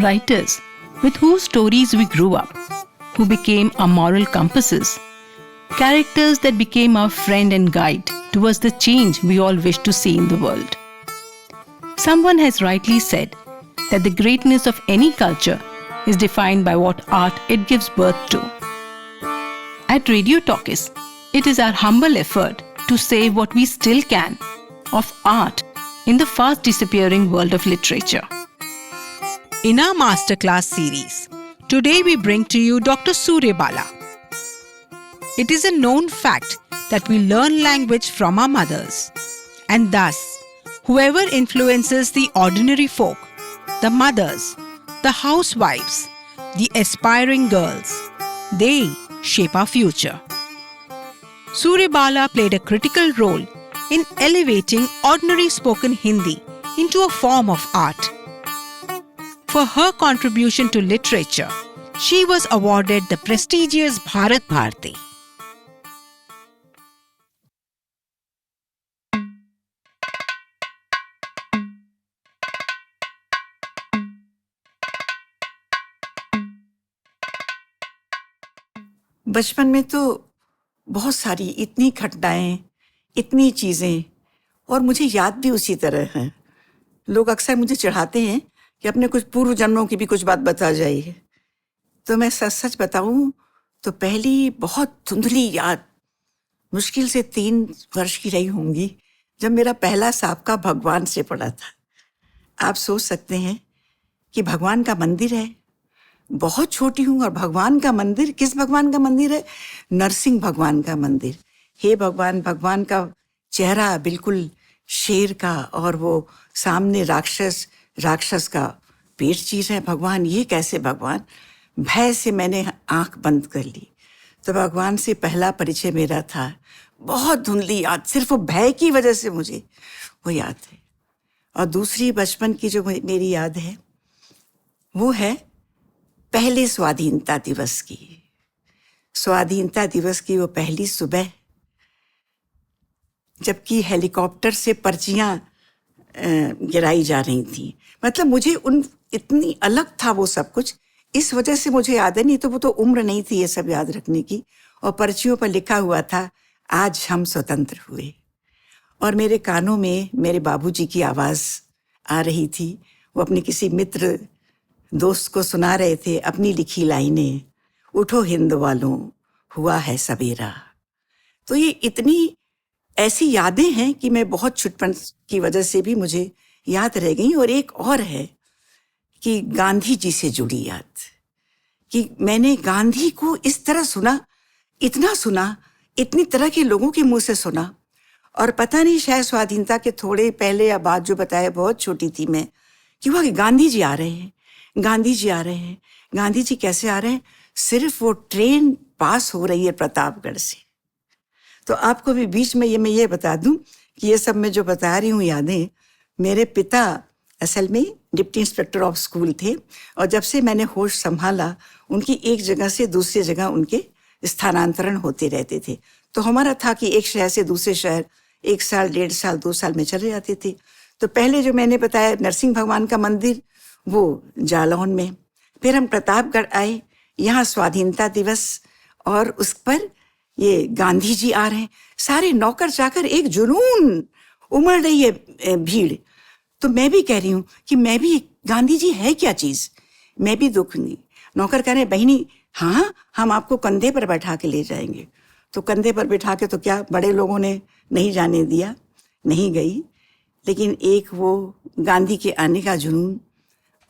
Writers with whose stories we grew up, who became our moral compasses, characters that became our friend and guide towards the change we all wish to see in the world. Someone has rightly said that the greatness of any culture is defined by what art it gives birth to. At Radio Talkies, it is our humble effort to say what we still can of art in the fast disappearing world of literature. In our masterclass series, today we bring to you Dr. Surya Bala. It is a known fact that we learn language from our mothers, and thus, whoever influences the ordinary folk, the mothers, the housewives, the aspiring girls, they shape our future. Surya Bala played a critical role in elevating ordinary spoken Hindi into a form of art. For her contribution to literature, she was awarded the prestigious Bharat Bharati. बचपन में तो बहुत सारी इतनी घटनाएं, इतनी चीज़ें, और मुझे याद भी उसी तरह हैं। लोग अक्सर मुझे चिढ़ाते हैं कि अपने कुछ पूर्व जन्मों की भी कुछ बात बता जाइए। तो मैं सच सच बताऊं तो पहली बहुत धुंधली याद मुश्किल से 3 वर्ष की रही होंगी, जब मेरा पहला साबका भगवान से पड़ा था। आप सोच सकते हैं कि भगवान का मंदिर है, बहुत छोटी हूँ, और भगवान का मंदिर, किस भगवान का मंदिर है? नरसिंह भगवान का मंदिर। हे भगवान, भगवान का चेहरा बिल्कुल शेर का, और वो सामने राक्षस का पेट चीर है। भगवान, ये कैसे भगवान? भय से मैंने आंख बंद कर ली। तो भगवान से पहला परिचय मेरा था। बहुत धुंधली याद, सिर्फ वो भय की वजह से मुझे वो याद है। और दूसरी बचपन की जो मेरी याद है, वो है पहले स्वाधीनता दिवस की। स्वाधीनता दिवस की वो पहली सुबह, जबकि हेलीकॉप्टर से पर्चियां गिराई जा रही थी। मतलब मुझे इतनी अलग था वो सब कुछ, इस वजह से मुझे याद है। नहीं तो वो तो उम्र नहीं थी ये सब याद रखने की। और पर्चियों पर लिखा हुआ था, आज हम स्वतंत्र हुए। और मेरे कानों में मेरे बाबूजी की आवाज़ आ रही थी। वो अपने किसी मित्र दोस्त को सुना रहे थे अपनी लिखी लाइनें, उठो हिंद वालों, हुआ है सवेरा। तो ये इतनी ऐसी यादें हैं कि मैं बहुत छुटपन की वजह से भी मुझे याद रह गई। और एक और है कि गांधी जी से जुड़ी याद, कि मैंने गांधी को इस तरह सुना, इतनी तरह के लोगों के मुंह से सुना। और पता नहीं, शायद स्वाधीनता के थोड़े पहले या बाद, जो बताया, बहुत छोटी थी मैं, कि वह गांधी जी आ रहे हैं, गांधी जी आ रहे हैं। गांधी जी कैसे आ रहे हैं? सिर्फ वो ट्रेन पास हो रही है प्रतापगढ़ से। तो आपको भी बीच में मैं ये बता दूं कि ये सब मैं जो बता रही हूँ यादें, मेरे पिता असल में डिप्टी इंस्पेक्टर ऑफ स्कूल थे। और जब से मैंने होश संभाला, उनकी एक जगह से दूसरी जगह उनके स्थानांतरण होते रहते थे। तो हमारा था कि एक शहर से दूसरे शहर 1 साल, 1.5 साल, 2 साल में चले जाते थे। तो पहले जो मैंने बताया नरसिंह भगवान का मंदिर, वो जालौन में। फिर हम प्रतापगढ़ आए, यहाँ स्वाधीनता दिवस, और उस पर ये गांधी जी आ रहे हैं। सारे नौकर चाकर, एक जुनून उमड़ रही है भीड़। तो मैं भी कह रही हूँ कि मैं भी, गांधी जी है क्या चीज़, मैं भी दुखूंगी। नौकर कह रहे हैं, बहनी हाँ, हम आपको कंधे पर बैठा के ले जाएंगे। तो कंधे पर बैठा के तो क्या, बड़े लोगों ने नहीं जाने दिया, नहीं गई। लेकिन एक वो गांधी के आने का जुनून,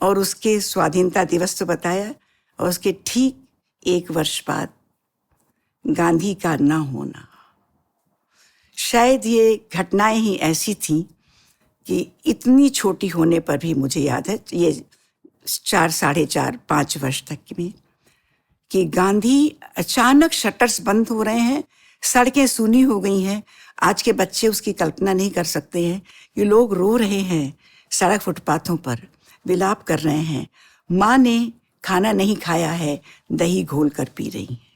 और उसके स्वाधीनता दिवस तो बताया, और उसके ठीक 1 वर्ष बाद गांधी का ना होना। शायद ये घटनाएं ही ऐसी थी कि इतनी छोटी होने पर भी मुझे याद है, ये 4, 4.5, 5 वर्ष तक में, कि गांधी अचानक शटर्स बंद हो रहे हैं, सड़कें सूनी हो गई हैं। आज के बच्चे उसकी कल्पना नहीं कर सकते हैं कि लोग रो रहे हैं सड़क फुटपाथों पर, विलाप कर रहे हैं। माँ ने खाना नहीं खाया है, दही घोल कर पी रही हैं।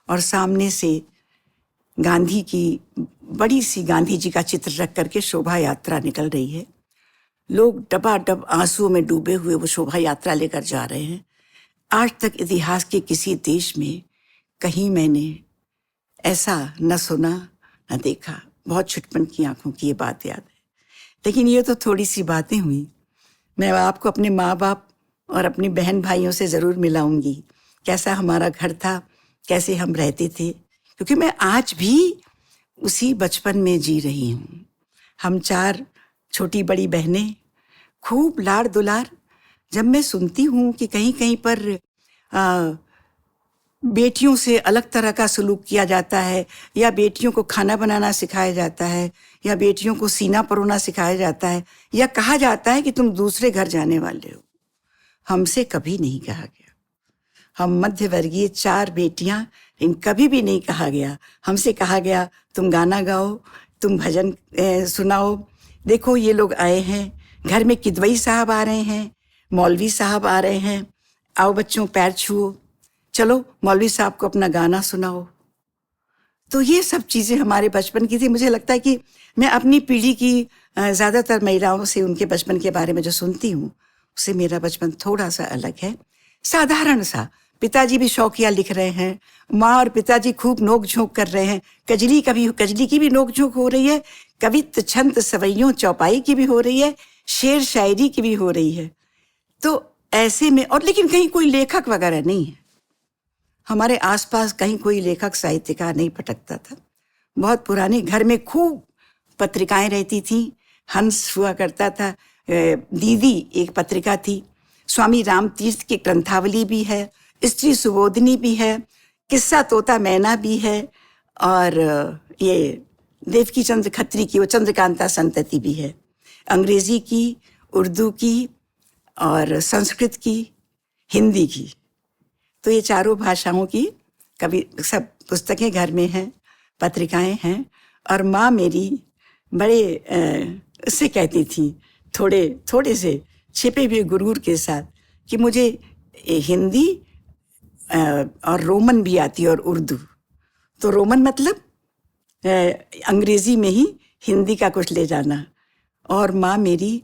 और सामने से गांधी की बड़ी सी, गांधी जी का चित्र रख करके शोभा यात्रा निकल रही है। लोग डबाडब आंसुओं में डूबे हुए वो शोभा यात्रा लेकर जा रहे हैं। आज तक इतिहास के किसी देश में कहीं मैंने ऐसा न सुना न देखा। बहुत छुटपन की आंखों की ये बात याद है। लेकिन ये तो थोड़ी सी बातें हुई। मैं आपको अपने माँ बाप और अपने बहन भाइयों से ज़रूर मिलाऊंगी, कैसा हमारा घर था, कैसे हम रहते थे, क्योंकि मैं आज भी उसी बचपन में जी रही हूँ। हम 4 छोटी बड़ी बहनें, खूब लाड़ दुलार। जब मैं सुनती हूँ कि कहीं कहीं पर बेटियों से अलग तरह का सलूक किया जाता है, या बेटियों को खाना बनाना सिखाया जाता है, या बेटियों को सीना परोना सिखाया जाता है, या कहा जाता है कि तुम दूसरे घर जाने वाले हो, हमसे कभी नहीं कहा गया। हम मध्य वर्गीय 4 बेटियां, इन कभी भी नहीं कहा गया। हमसे कहा गया तुम गाना गाओ, तुम भजन सुनाओ, देखो ये लोग आए हैं, घर में किदवई साहब आ रहे हैं, मौलवी साहब आ रहे हैं, आओ बच्चों पैर छुओ, चलो मौलवी साहब को अपना गाना सुनाओ। तो ये सब चीज़ें हमारे बचपन की थी। मुझे लगता है कि मैं अपनी पीढ़ी की ज़्यादातर महिलाओं से उनके बचपन के बारे में जो सुनती हूँ, उससे मेरा बचपन थोड़ा सा अलग है, साधारण सा। पिताजी भी शौकिया लिख रहे हैं, माँ और पिताजी खूब नोक झोंक कर रहे हैं, कजली की भी नोक झोंक हो रही है, कवित्त छंद सवैयों चौपाई की भी हो रही है, शेर शायरी की भी हो रही है। तो ऐसे में, और लेकिन कहीं कोई लेखक वगैरह नहीं है हमारे आसपास, कहीं कोई लेखक साहित्यकार नहीं भटकता था। बहुत पुराने घर में खूब पत्रिकाएं रहती थीं, हंस हुआ करता था, दीदी एक पत्रिका थी, स्वामी रामतीर्थ की ग्रंथावली भी है, स्त्री सुबोधिनी भी है, किस्सा तोता मैना भी है, और ये देवकी चंद्र खत्री की वो चंद्रकांता संतति भी है। अंग्रेजी की, उर्दू की और संस्कृत की, हिंदी की, तो ये 4 भाषाओं की कभी सब पुस्तकें घर में हैं, पत्रिकाएं हैं। और माँ मेरी बड़े उससे कहती थी, थोड़े से छिपे हुए गुरूर के साथ, कि मुझे हिंदी और रोमन भी आती और उर्दू। तो रोमन मतलब अंग्रेजी में ही हिंदी का कुछ ले जाना। और माँ मेरी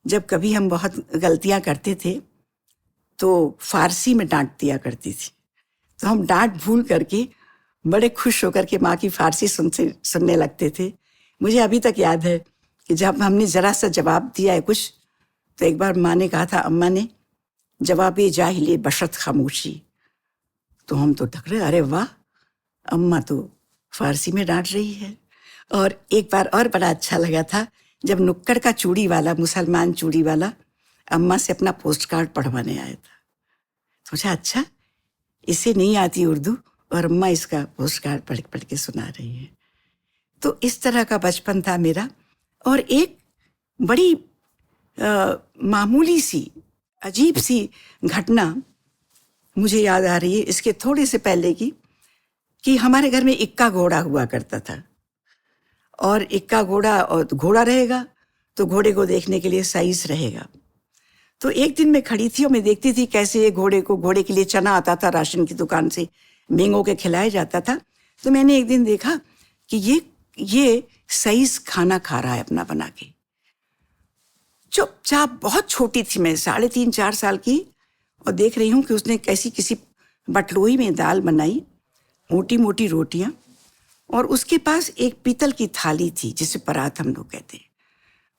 जब कभी हम बहुत गलतियाँ करते थे तो फारसी में डांट दिया करती थी। तो हम डांट भूल करके बड़े खुश होकर के माँ की फारसी सुनने लगते थे। मुझे अभी तक याद है कि जब हमने ज़रा सा जवाब दिया है कुछ, तो एक बार माँ ने कहा था, अम्मा ने, जवाबे जाहिले बशत खामोशी। तो हम तो टक रहे, अरे वाह, अम्मा तो फारसी में डांट रही है। और एक बार और बड़ा अच्छा लगा था, जब नुक्कड़ का चूड़ी वाला, मुसलमान चूड़ी वाला, अम्मा से अपना पोस्ट कार्ड पढ़वाने आया था। सोचा अच्छा, इसे नहीं आती उर्दू और अम्मा इसका पोस्ट कार्ड पढ़ के सुना रही है। तो इस तरह का बचपन था मेरा। और एक बड़ी मामूली सी अजीब सी घटना मुझे याद आ रही है इसके थोड़े से पहले की, कि हमारे घर में इक्का घोड़ा हुआ करता था। और इक्का घोड़ा, और घोड़ा रहेगा तो घोड़े को देखने के लिए साइज रहेगा। तो एक दिन मैं खड़ी थी और मैं देखती थी कैसे ये घोड़े के लिए चना आता था राशन की दुकान से, भिंगो के खिलाया जाता था। तो मैंने एक दिन देखा कि ये साइज खाना खा रहा है अपना बना के, चुपचाप। बहुत छोटी थी मैं, 3.5-4 साल की, और देख रही हूँ कि उसने कैसी किसी बटलोई में दाल बनाई, मोटी मोटी रोटियां, और उसके पास एक पीतल की थाली थी जिसे परात हम लोग कहते हैं।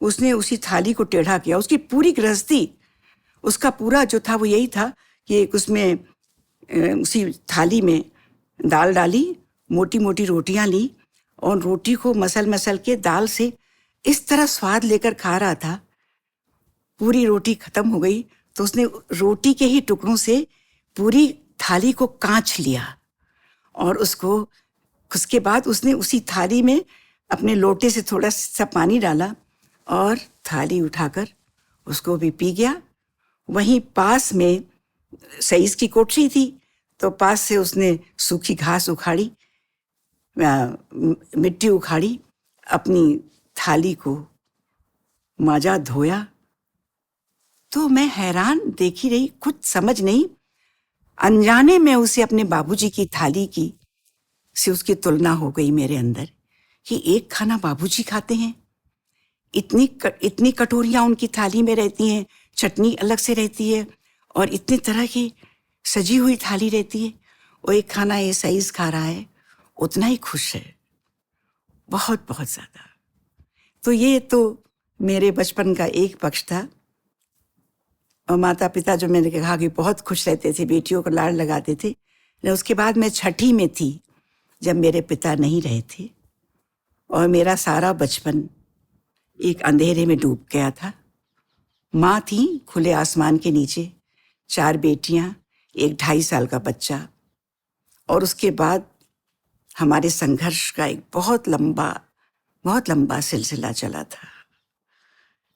उसने उसी थाली को टेढ़ा किया। उसकी पूरी गृहस्थी, उसका पूरा जो था वो यही था कि उसमें उसी थाली में दाल डाली, मोटी मोटी रोटियां ली, और रोटी को मसल के दाल से इस तरह स्वाद लेकर खा रहा था। पूरी रोटी खत्म हो गई तो उसने रोटी के ही टुकड़ों से पूरी थाली को कांच लिया, और उसके बाद उसने उसी थाली में अपने लोटे से थोड़ा सा पानी डाला और थाली उठाकर उसको भी पी गया। वहीं पास में सईस की कोठरी थी, तो पास से उसने सूखी घास उखाड़ी, मिट्टी उखाड़ी, अपनी थाली को माजा, धोया। तो मैं हैरान देखी रही, कुछ समझ नहीं। अनजाने में उसे अपने बाबूजी की थाली की से उसकी तुलना हो गई मेरे अंदर, कि एक खाना बाबूजी खाते हैं, इतनी कटोरियाँ उनकी थाली में रहती हैं, चटनी अलग से रहती है और इतनी तरह की सजी हुई थाली रहती है। वो एक खाना ये साइज खा रहा है, उतना ही खुश है, बहुत बहुत ज़्यादा। तो ये तो मेरे बचपन का एक पक्ष था। और माता पिता जो मैंने कहा कि बहुत खुश रहते थे, बेटियों को लाड़ लगाते थे। लेकिन उसके बाद मैं छठी में थी जब मेरे पिता नहीं रहे थे और मेरा सारा बचपन एक अंधेरे में डूब गया था। माँ थी खुले आसमान के नीचे, 4 बेटियां, एक 2.5 साल का बच्चा, और उसके बाद हमारे संघर्ष का एक बहुत लंबा सिलसिला चला था।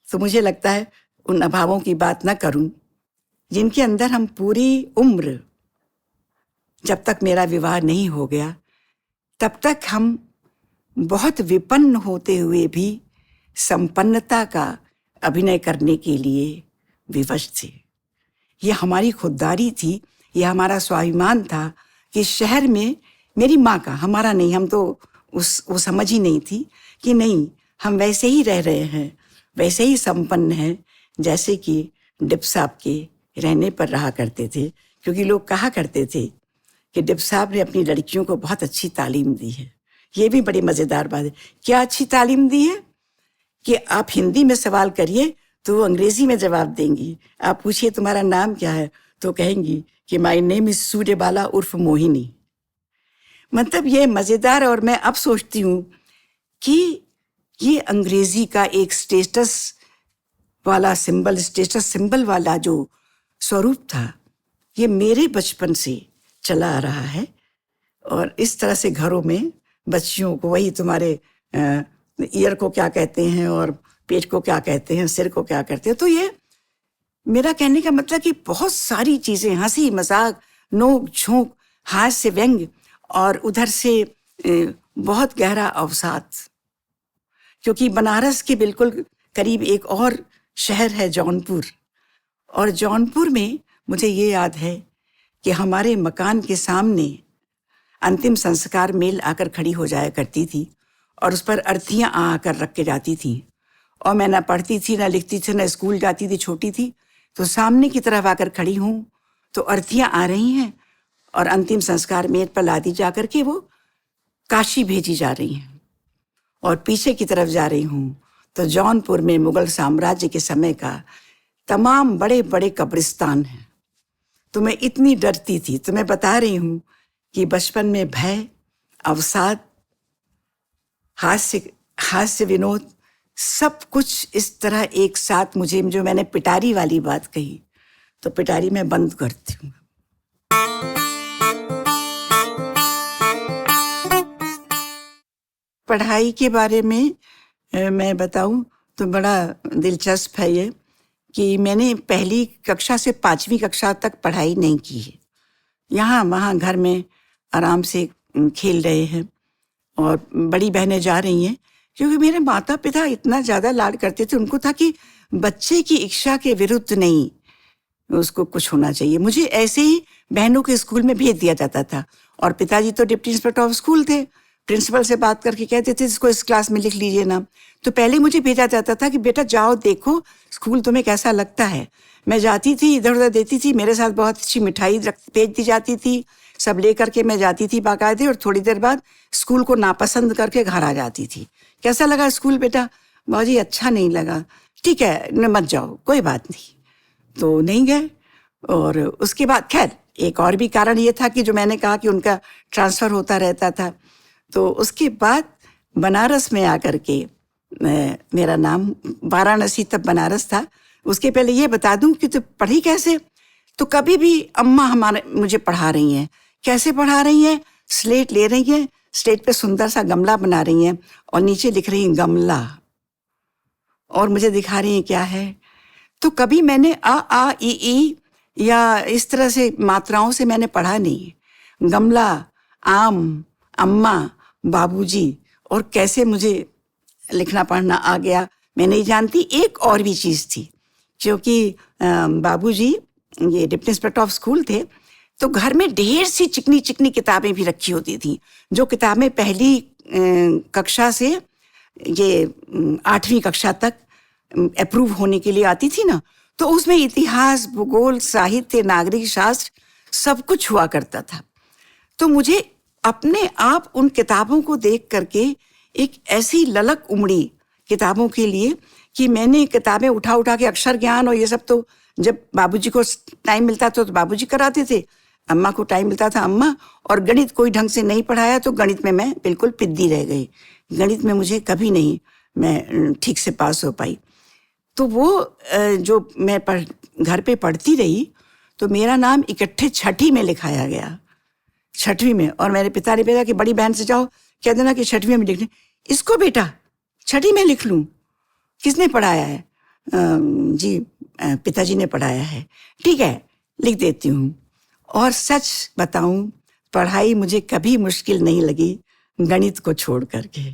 तो मुझे लगता है उन अभावों की बात ना करूं जिनके अंदर हम पूरी उम्र, जब तक मेरा विवाह नहीं हो गया तब तक हम बहुत विपन्न होते हुए भी संपन्नता का अभिनय करने के लिए विवश थे। ये हमारी खुददारी थी, ये हमारा स्वाभिमान था कि शहर में मेरी माँ का, हमारा नहीं, हम तो वो समझ ही नहीं थी कि नहीं, हम वैसे ही रह रहे हैं, वैसे ही संपन्न हैं जैसे कि डिप साहब के रहने पर रहा करते थे। क्योंकि लोग कहा करते थे कि डिप साहब ने अपनी लड़कियों को बहुत अच्छी तालीम दी है। ये भी बड़ी मज़ेदार बात है। क्या अच्छी तालीम दी है कि आप हिंदी में सवाल करिए तो वो अंग्रेजी में जवाब देंगी। आप पूछिए तुम्हारा नाम क्या है तो कहेंगी कि माय नेम इज सूर्यबाला उर्फ मोहिनी। मतलब ये मज़ेदार। और मैं अब सोचती हूँ कि ये अंग्रेजी का एक स्टेटस सिंबल वाला जो स्वरूप था, ये मेरे बचपन से चला आ रहा है। और इस तरह से घरों में बच्चियों को, वही तुम्हारे ईयर को क्या कहते हैं और पेट को क्या कहते हैं, सिर को क्या कहते हैं। तो ये मेरा कहने का मतलब कि बहुत सारी चीज़ें, हंसी मजाक, नोक झोंक, हास्य व्यंग, और उधर से बहुत गहरा अवसाद। क्योंकि बनारस के बिल्कुल करीब एक और शहर है जौनपुर, और जौनपुर में मुझे ये याद है कि हमारे मकान के सामने अंतिम संस्कार मेल आकर खड़ी हो जाया करती थी और उस पर अर्थियाँ आकर रख के जाती थी। और मैं ना पढ़ती थी, ना लिखती थी, ना स्कूल जाती थी, छोटी थी। तो सामने की तरफ आकर खड़ी हूँ तो अर्थियाँ आ रही हैं और अंतिम संस्कार मेल पर लादी जाकर के वो काशी भेजी जा रही हैं। और पीछे की तरफ जा रही हूँ तो जौनपुर में मुगल साम्राज्य के समय का तमाम बड़े बड़े कब्रिस्तान हैं। तो मैं इतनी डरती थी। तो मैं बता रही हूँ कि बचपन में भय, अवसाद, हास्य विनोद, सब कुछ इस तरह एक साथ मुझे, जो मैंने पिटारी वाली बात कही, तो पिटारी मैं बंद करती हूँ। पढ़ाई के बारे में मैं बताऊं तो बड़ा दिलचस्प है ये कि मैंने पहली कक्षा से 5वीं कक्षा तक पढ़ाई नहीं की है। यहाँ वहाँ घर में आराम से खेल रहे हैं और बड़ी बहनें जा रही हैं। क्योंकि मेरे माता पिता इतना ज़्यादा लाड करते थे, उनको था कि बच्चे की इच्छा के विरुद्ध नहीं उसको कुछ होना चाहिए। मुझे ऐसे ही बहनों के स्कूल में भेज दिया जाता था और पिताजी तो डिप्टी इंस्पेक्टर ऑफ स्कूल थे। प्रिंसिपल से बात करके कहते थे इसको इस क्लास में लिख लीजिए ना। तो पहले मुझे भेजा जाता था कि बेटा जाओ देखो स्कूल तुम्हें कैसा लगता है। मैं जाती थी, इधर उधर देती थी, मेरे साथ बहुत अच्छी मिठाई भेज दी जाती थी, सब ले करके मैं जाती थी बाकायदे। और थोड़ी देर बाद स्कूल को नापसंद करके घर आ जाती थी। कैसा लगा स्कूल बेटा? बाबूजी अच्छा नहीं लगा। ठीक है मत जाओ, कोई बात नहीं। तो नहीं गए। और उसके बाद खैर एक और भी कारण ये था कि जो मैंने कहा कि उनका ट्रांसफ़र होता रहता था। तो उसके बाद बनारस में आकर के मेरा नाम, वाराणसी तब बनारस था। उसके पहले ये बता दूं कि तो पढ़ी कैसे। तो कभी भी अम्मा हमारे मुझे पढ़ा रही हैं। कैसे पढ़ा रही हैं? स्लेट ले रही हैं, स्लेट पे सुंदर सा गमला बना रही हैं और नीचे लिख रही हैं गमला, और मुझे दिखा रही हैं क्या है। तो कभी मैंने आ ई या इस तरह से मात्राओं से मैंने पढ़ा नहीं। गमला, आम, अम्मा, बाबूजी, और कैसे मुझे लिखना पढ़ना आ गया मैं नहीं जानती। एक और भी चीज़ थी, क्योंकि बाबूजी ये डिप्टी इंस्पेक्टर ऑफ स्कूल थे, तो घर में ढेर सी चिकनी चिकनी किताबें भी रखी होती थी। जो किताबें पहली कक्षा से ये 8वीं कक्षा तक अप्रूव होने के लिए आती थी ना, तो उसमें इतिहास, भूगोल, साहित्य, नागरिक शास्त्र सब कुछ हुआ करता था। तो मुझे अपने आप उन किताबों को देख करके एक ऐसी ललक उमड़ी किताबों के लिए कि मैंने किताबें उठा उठा के अक्षर ज्ञान और ये सब तो जब बाबूजी को टाइम मिलता था तो बाबूजी कराते थे, अम्मा को टाइम मिलता था अम्मा, और गणित कोई ढंग से नहीं पढ़ाया तो गणित में मैं बिल्कुल पिद्दी रह गई। गणित में मुझे कभी नहीं मैं ठीक से पास हो पाई। तो वो जो मैं घर पे पढ़ती रही तो मेरा नाम इकट्ठे 6ठी में लिखाया गया, 6वीं में। और मेरे पिता ने भेजा कि बड़ी बहन से जाओ कह देना कि 6वीं में लिखने। इसको बेटा 6ठी में लिख लूँ? किसने पढ़ाया है? जी पिताजी ने पढ़ाया है। ठीक है, लिख देती हूँ। और सच बताऊं, पढ़ाई मुझे कभी मुश्किल नहीं लगी गणित को छोड़ करके।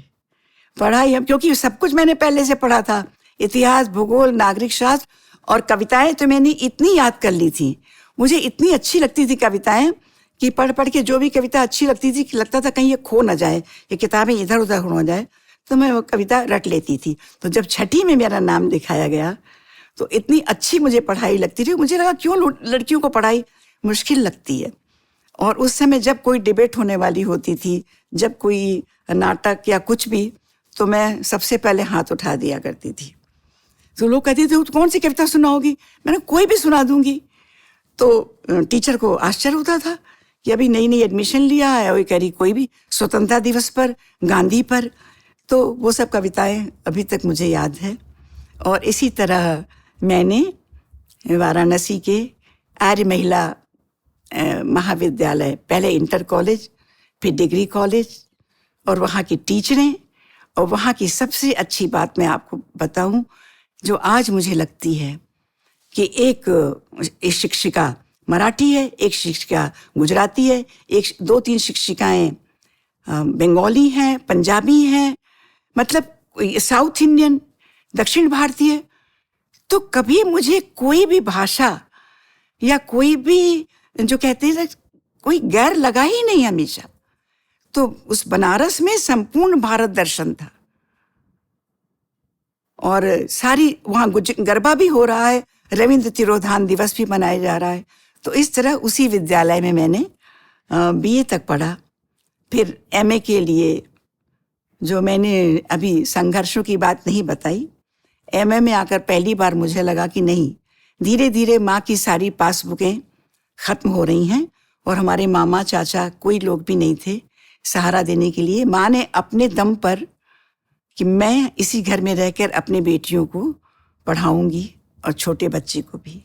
पढ़ाई अब क्योंकि सब कुछ मैंने पहले से पढ़ा था, इतिहास, भूगोल, नागरिक शास्त्र, और कविताएं तो मैंने इतनी याद कर ली थी। मुझे इतनी अच्छी लगती थी कविताएं कि पढ़ पढ़ के जो भी कविता अच्छी लगती थी कि लगता था कहीं ये खो ना जाए, ये किताबें इधर उधर हो जाए, तो मैं वो कविता रट लेती थी। तो जब 6ठी में मेरा नाम दिखाया गया तो इतनी अच्छी मुझे पढ़ाई लगती थी। मुझे लगा क्यों लड़कियों को पढ़ाई मुश्किल लगती है। और उस समय जब कोई डिबेट होने वाली होती थी, जब कोई नाटक या कुछ भी, तो मैं सबसे पहले हाथ उठा दिया करती थी। तो लोग कहते थे कौन सी कविता सुनाओगी? मैंने कोई भी सुना दूंगी। तो टीचर को आश्चर्य होता था कि अभी नई नई एडमिशन लिया है और कह रही कोई भी, स्वतंत्रता दिवस पर, गांधी पर। तो वो सब कविताएं अभी तक मुझे याद है। और इसी तरह मैंने वाराणसी के आर्य महिला महाविद्यालय, पहले इंटर कॉलेज, फिर डिग्री कॉलेज, और वहाँ की टीचरें, और वहाँ की सबसे अच्छी बात मैं आपको बताऊं जो आज मुझे लगती है कि एक शिक्षिका मराठी है, एक शिक्षिका गुजराती है, 2-3 शिक्षिकाएं बंगाली हैं, पंजाबी हैं, मतलब साउथ इंडियन, दक्षिण भारतीय। तो कभी मुझे कोई भी भाषा या कोई भी जो कहते हैं कोई गैर लगा ही नहीं हमेशा। तो उस बनारस में संपूर्ण भारत दर्शन था। और सारी वहाँ गरबा भी हो रहा है, रविंद्र तिरोधान दिवस भी मनाया जा रहा है। तो इस तरह उसी विद्यालय में मैंने BA तक पढ़ा। फिर MA के लिए, जो मैंने अभी संघर्षों की बात नहीं बताई, MA में आकर पहली बार मुझे लगा कि नहीं, धीरे धीरे माँ की सारी पासबुकें खत्म हो रही हैं और हमारे मामा चाचा कोई लोग भी नहीं थे सहारा देने के लिए। माँ ने अपने दम पर कि मैं इसी घर में रहकर अपने बेटियों को पढ़ाऊंगी और छोटे बच्चे को भी।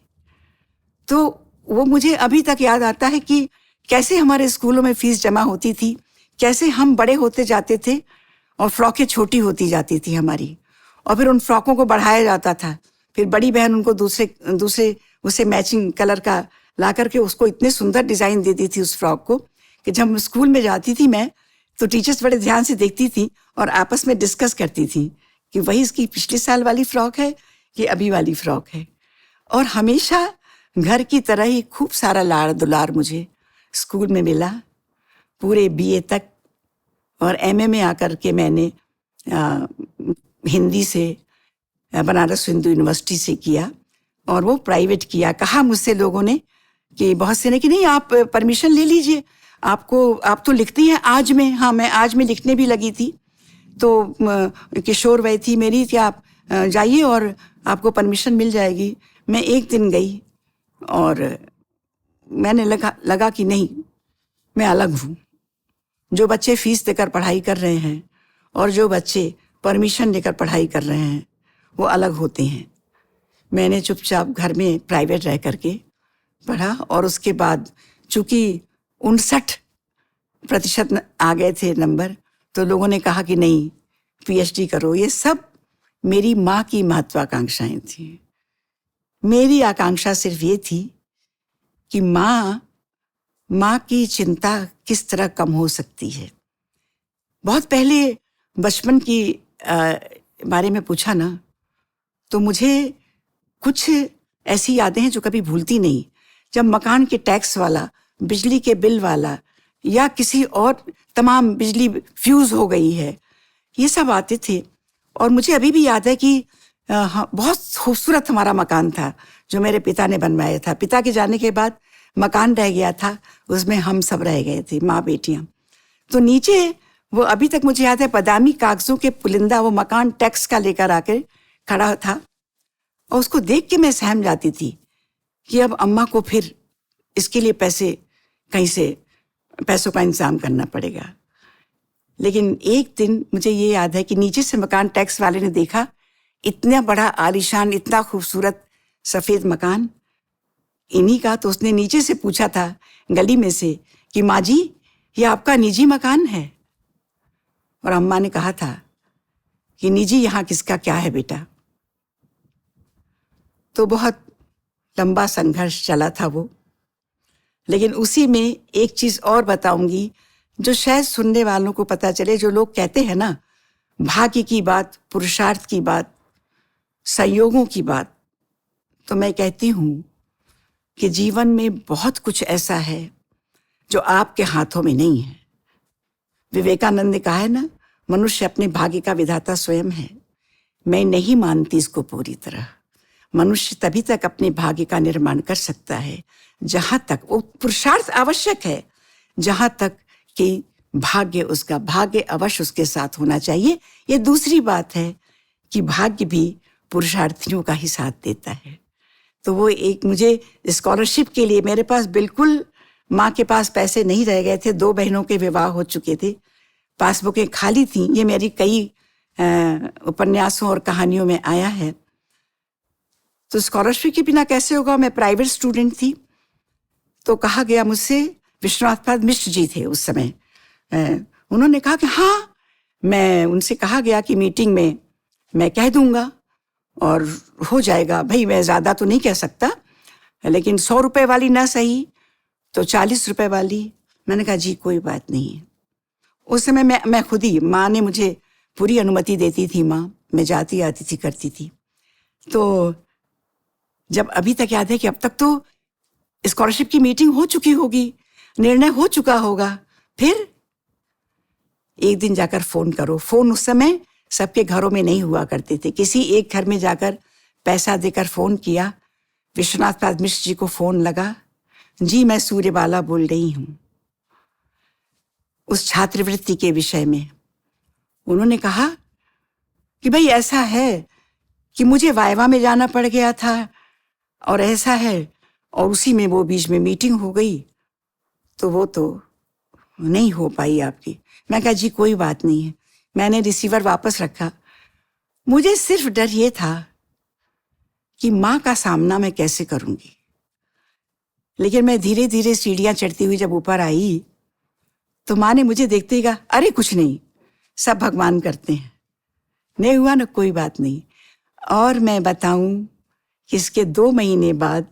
तो वो मुझे अभी तक याद आता है कि कैसे हमारे स्कूलों में फीस जमा होती थी, कैसे हम बड़े होते जाते थे और फ्रॉकें छोटी होती जाती थी हमारी, और फिर उन फ्रॉकों को बढ़ाया जाता था। फिर बड़ी बहन उनको दूसरे उसे मैचिंग कलर का ला करके उसको इतने सुंदर डिज़ाइन देती थी उस फ्रॉक को कि जब स्कूल में जाती थी मैं, तो टीचर्स बड़े ध्यान से देखती थी और आपस में डिस्कस करती थी कि वही इसकी पिछले साल वाली फ्रॉक है कि अभी वाली फ्रॉक है। और हमेशा घर की तरह ही खूब सारा लाड़ दुलार मुझे स्कूल में मिला पूरे BA तक। और MA में आकर के मैंने हिंदी से बनारस हिंदू यूनिवर्सिटी से किया, और वो प्राइवेट किया। कहा मुझसे लोगों ने कि बहुत से ने कि नहीं आप परमिशन ले लीजिए, आप तो लिखती हैं आज में। हाँ, मैं आज में लिखने भी लगी थी। तो किशोर वय थी मेरी कि आप जाइए और आपको परमिशन मिल जाएगी। मैं एक दिन गई और मैंने लगा कि नहीं, मैं अलग हूँ। जो बच्चे फीस देकर पढ़ाई कर रहे हैं और जो बच्चे परमिशन लेकर पढ़ाई कर रहे हैं वो अलग होते हैं। मैंने चुपचाप घर में प्राइवेट रह करके पढ़ा, और उसके बाद चूँकि 59% आ गए थे नंबर, तो लोगों ने कहा कि नहीं PhD करो। ये सब मेरी माँ की महत्वाकांक्षाएं थी। मेरी आकांक्षा सिर्फ ये थी कि माँ की चिंता किस तरह कम हो सकती है। बहुत पहले बचपन की बारे में पूछा ना, तो मुझे कुछ ऐसी यादें हैं जो कभी भूलती नहीं। जब मकान के टैक्स वाला, बिजली के बिल वाला, या किसी और तमाम बिजली फ्यूज हो गई है, ये सब आते थे, और मुझे अभी भी याद है कि हाँ, बहुत खूबसूरत हमारा मकान था जो मेरे पिता ने बनवाया था। पिता के जाने के बाद मकान रह गया था, उसमें हम सब रह गए थे, माँ बेटियां। तो नीचे वो अभी तक मुझे याद है, बादामी कागजों के पुलिंदा वो मकान टैक्स का लेकर आकर खड़ा था, और उसको देख के मैं सहम जाती थी कि अब अम्मा को फिर इसके लिए कहीं से पैसों का इंतजाम करना पड़ेगा। लेकिन एक दिन मुझे ये याद है कि नीचे से मकान टैक्स वाले ने देखा, इतना बड़ा आलीशान, इतना खूबसूरत सफेद मकान इन्हीं का। तो उसने नीचे से पूछा था गली में से कि माँ जी, ये आपका निजी मकान है? और अम्मा ने कहा था कि निजी यहाँ किसका क्या है बेटा। तो बहुत लंबा संघर्ष चला था वो। लेकिन उसी में एक चीज और बताऊंगी जो शायद सुनने वालों को पता चले। जो लोग कहते हैं ना, भाग्य की बात, पुरुषार्थ की बात, संयोगों की बात, तो मैं कहती हूं कि जीवन में बहुत कुछ ऐसा है जो आपके हाथों में नहीं है। विवेकानंद ने कहा है ना, मनुष्य अपने भाग्य का विधाता स्वयं है। मैं नहीं मानती इसको पूरी तरह। मनुष्य तभी तक अपने भाग्य का निर्माण कर सकता है जहां तक वो पुरुषार्थ आवश्यक है, जहां तक कि भाग्य अवश्य उसके साथ होना चाहिए। ये दूसरी बात है कि भाग्य भी पुरुषार्थियों का ही साथ देता है। तो वो एक मुझे स्कॉलरशिप के लिए, मेरे पास बिल्कुल माँ के पास पैसे नहीं रह गए थे, 2 बहनों के विवाह हो चुके थे, पासबुकें खाली थीं। ये मेरी कई उपन्यासों और कहानियों में आया है। तो स्कॉलरशिप के बिना कैसे होगा? मैं प्राइवेट स्टूडेंट थी। तो कहा गया मुझसे, विश्वनाथ मिश्र जी थे उस समय, उन्होंने कहा कि हाँ, मैं उनसे कहा गया कि मीटिंग में मैं कह दूंगा और हो जाएगा। भाई मैं ज़्यादा तो नहीं कह सकता, लेकिन 100 रुपए वाली ना सही तो 40 रुपए वाली। मैंने कहा जी कोई बात नहीं है। उस समय मैं खुद ही, माँ ने मुझे पूरी अनुमति देती थी, माँ, मैं जाती आती थी, करती थी। तो जब अभी तक याद है कि अब तक तो स्कॉलरशिप की मीटिंग हो चुकी होगी, निर्णय हो चुका होगा, फिर एक दिन जाकर फोन करो। फोन उस समय सबके घरों में नहीं हुआ करते थे। किसी एक घर में जाकर पैसा देकर फोन किया। विश्वनाथ प्रसाद मिश्र जी को फोन लगा, जी मैं सूर्यबाला बोल रही हूं, उस छात्रवृत्ति के विषय में। उन्होंने कहा कि भाई ऐसा है कि मुझे वाइवा में जाना पड़ गया था और ऐसा है, और उसी में वो बीच में मीटिंग हो गई, तो वो तो नहीं हो पाई आपकी। मैं कहा जी कोई बात नहीं है। मैंने रिसीवर वापस रखा। मुझे सिर्फ डर ये था कि माँ का सामना मैं कैसे करूंगी। लेकिन मैं धीरे धीरे सीढ़ियां चढ़ती हुई जब ऊपर आई तो माँ ने मुझे देखते ही कहा, अरे कुछ नहीं, सब भगवान करते हैं, नहीं हुआ ना कोई बात नहीं। और मैं बताऊं कि इसके 2 महीने बाद,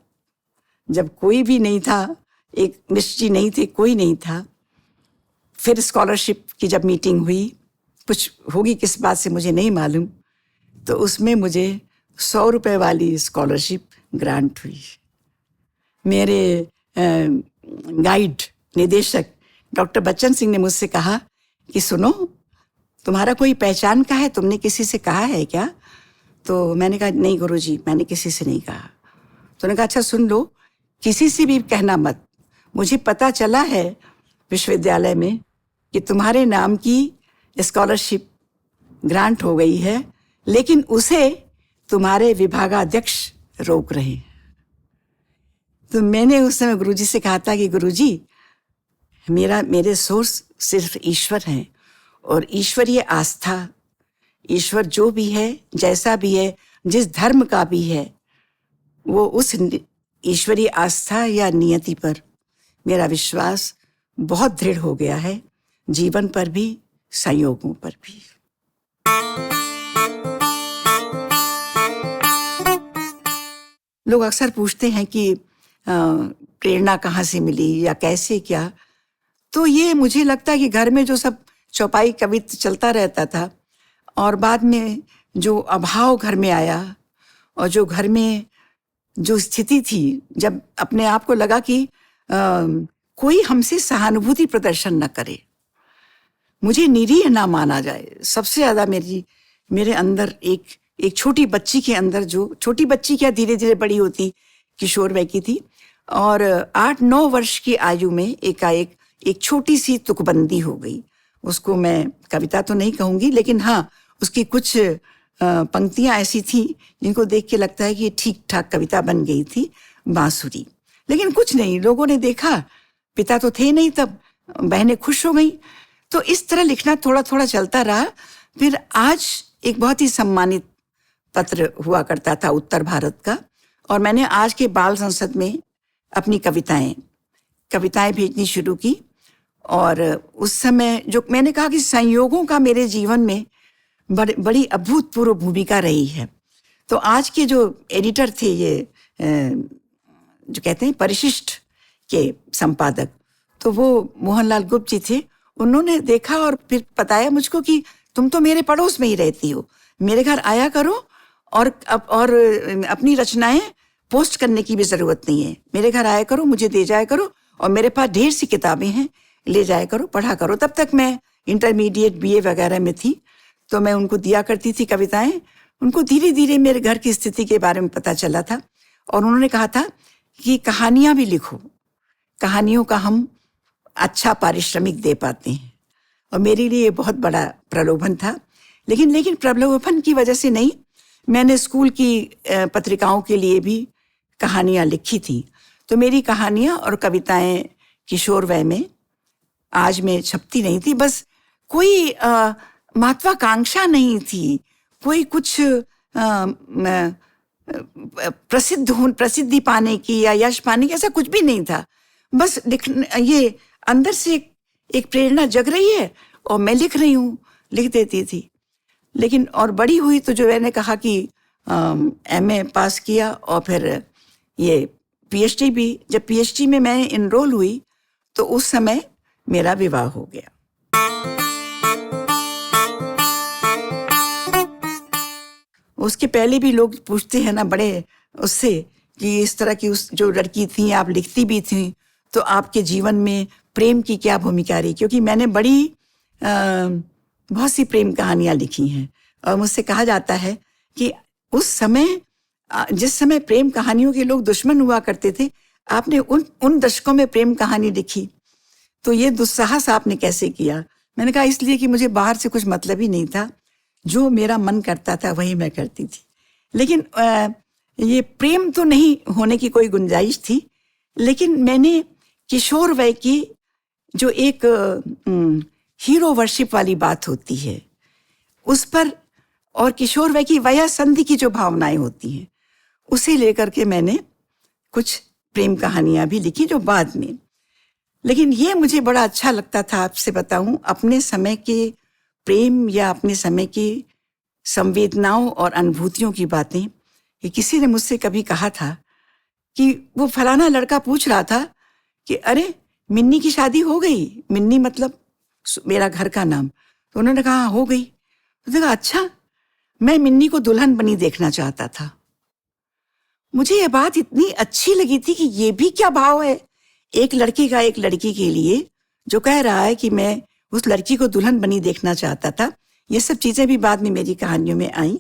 जब कोई भी नहीं था, एक मिश्र जी नहीं थे, कोई नहीं था, फिर स्कॉलरशिप की जब मीटिंग हुई, कुछ होगी किस बात से मुझे नहीं मालूम, तो उसमें मुझे 100 रुपए वाली स्कॉलरशिप ग्रांट हुई। मेरे गाइड निदेशक डॉक्टर बच्चन सिंह ने मुझसे कहा कि सुनो, तुम्हारा कोई पहचान का है, तुमने किसी से कहा है क्या? तो मैंने कहा नहीं गुरुजी, मैंने किसी से नहीं कहा। तो उन्होंने कहा अच्छा सुन लो, किसी से भी कहना मत। मुझे पता चला है विश्वविद्यालय में कि तुम्हारे नाम की स्कॉलरशिप ग्रांट हो गई है, लेकिन उसे तुम्हारे विभागाध्यक्ष रोक रहे हैं। तो मैंने उस समय गुरुजी से कहा था कि गुरुजी, मेरे सोर्स सिर्फ ईश्वर हैं, और ईश्वरीय आस्था, ईश्वर जो भी है, जैसा भी है, जिस धर्म का भी है, वो उस ईश्वरीय आस्था या नियति पर मेरा विश्वास बहुत दृढ़ हो गया है, जीवन पर भी, संयोगों पर भी। लोग अक्सर पूछते हैं कि प्रेरणा कहाँ से मिली या कैसे क्या। तो ये मुझे लगता है कि घर में जो सब चौपाई कवित्व चलता रहता था, और बाद में जो अभाव घर में आया, और जो घर में जो स्थिति थी, जब अपने आप को लगा कि कोई हमसे सहानुभूति प्रदर्शन न करे, मुझे निरीह ना माना जाए। सबसे ज़्यादा मेरी मेरे अंदर एक छोटी बच्ची के अंदर, जो छोटी बच्ची क्या धीरे धीरे बड़ी होती किशोर वय की थी, और 8-9 वर्ष की आयु में एकाएक एक छोटी सी तुकबंदी हो गई। उसको मैं कविता तो नहीं कहूँगी, लेकिन हाँ, उसकी कुछ पंक्तियाँ ऐसी थी जिनको देख के लगता है कि ये ठीक ठाक कविता बन गई थी, बांसुरी। लेकिन कुछ नहीं, लोगों ने देखा, पिता तो थे नहीं तब, बहनें खुश हो गई। तो इस तरह लिखना थोड़ा थोड़ा चलता रहा। फिर आज एक बहुत ही सम्मानित पत्र हुआ करता था उत्तर भारत का, और मैंने आज के बाल संसद में अपनी कविताएं भेजनी शुरू की। और उस समय जो मैंने कहा कि संयोगों का मेरे जीवन में बड़ी अभूतपूर्व भूमिका रही है। तो आज के जो एडिटर थे, ये जो कहते हैं परिशिष्ट के संपादक, तो वो मोहनलाल गुप्त जी थे। उन्होंने देखा और फिर बताया मुझको कि तुम तो मेरे पड़ोस में ही रहती हो, मेरे घर आया करो, और अपनी रचनाएं पोस्ट करने की भी जरूरत नहीं है, मेरे घर आया करो, मुझे दे जाया करो, और मेरे पास ढेर सी किताबें हैं, ले जाया करो, पढ़ा करो। तब तक मैं इंटरमीडिएट बीए वगैरह में थी, तो मैं उनको दिया करती थी कविताएं। उनको धीरे धीरे मेरे घर की स्थिति के बारे में पता चला था, और उन्होंने कहा था कि कहानियां भी लिखो, कहानियों का हम अच्छा पारिश्रमिक दे पाते हैं। और मेरे लिए ये बहुत बड़ा प्रलोभन था। लेकिन प्रलोभन की वजह से नहीं, मैंने स्कूल की पत्रिकाओं के लिए भी कहानियां लिखी थी। तो मेरी कहानियां और कविताएं किशोर वय में आज में छपती नहीं थी। बस कोई महत्वाकांक्षा नहीं थी, कोई कुछ प्रसिद्धि पाने की या यश पाने की, ऐसा कुछ भी नहीं था। बस ये अंदर से एक प्रेरणा जग रही है और मैं लिख रही हूँ, लिख देती थी। लेकिन और बड़ी हुई तो जो मैंने कहा कि एमए पास किया, और फिर ये पीएचडी भी। जब पीएचडी में मैं इनरोल हुई तो उस समय मेरा विवाह हो गया। उसके पहले भी लोग पूछते हैं ना बड़े उससे कि इस तरह की उस जो लड़की थी, आप लिखती भी थी, तो आपके जीवन में प्रेम की क्या भूमिका रही? क्योंकि मैंने बहुत सी प्रेम कहानियां लिखी हैं, और मुझसे कहा जाता है कि उस समय, जिस समय प्रेम कहानियों के लोग दुश्मन हुआ करते थे, आपने उन दशकों में प्रेम कहानी लिखी, तो ये दुस्साहस आपने कैसे किया? मैंने कहा इसलिए कि मुझे बाहर से कुछ मतलब ही नहीं था, जो मेरा मन करता था वही मैं करती थी। लेकिन ये प्रेम तो नहीं होने की कोई गुंजाइश थी, लेकिन मैंने किशोर वय की जो एक हीरो वर्शिप वाली बात होती है उस पर, और किशोर वय की वया संधि की जो भावनाएं होती हैं, उसे लेकर के मैंने कुछ प्रेम कहानियां भी लिखी जो बाद में। लेकिन ये मुझे बड़ा अच्छा लगता था, आपसे बताऊं, अपने समय के प्रेम या अपने समय की संवेदनाओं और अनुभूतियों की बातें। कि किसी ने मुझसे कभी कहा था कि वो फलाना लड़का पूछ रहा था कि अरे मिन्नी की शादी हो गई? मिन्नी मतलब मेरा घर का नाम। तो उन्होंने कहा हो गई। तो कहा अच्छा, मैं मिन्नी को दुल्हन बनी देखना चाहता था। मुझे ये बात इतनी अच्छी लगी थी कि ये भी क्या भाव है एक लड़के का एक लड़की के लिए, जो कह रहा है कि मैं उस लड़की को दुल्हन बनी देखना चाहता था। ये सब चीजें भी बाद में मेरी कहानियों में आई।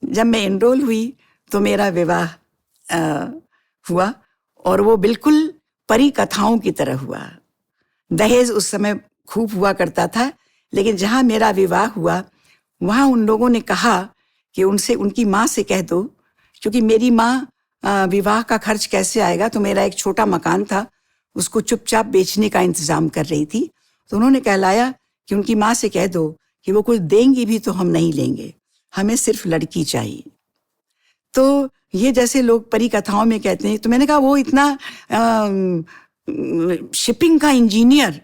जब मैं एनरोल हुई तो मेरा विवाह हुआ, और वो बिल्कुल परी कथाओं की तरह हुआ। दहेज उस समय खूब हुआ करता था, लेकिन जहां मेरा विवाह हुआ वहां उन लोगों ने कहा कि उनकी माँ से कह दो, क्योंकि मेरी माँ विवाह का खर्च कैसे आएगा, तो मेरा एक छोटा मकान था, उसको चुपचाप बेचने का इंतजाम कर रही थी। तो उन्होंने कहलाया कि उनकी माँ से कह दो कि वो कुछ देंगी भी तो हम नहीं लेंगे, हमें सिर्फ लड़की चाहिए। तो ये जैसे लोग परी कथाओं में कहते हैं, तो मैंने कहा वो इतना शिपिंग का इंजीनियर,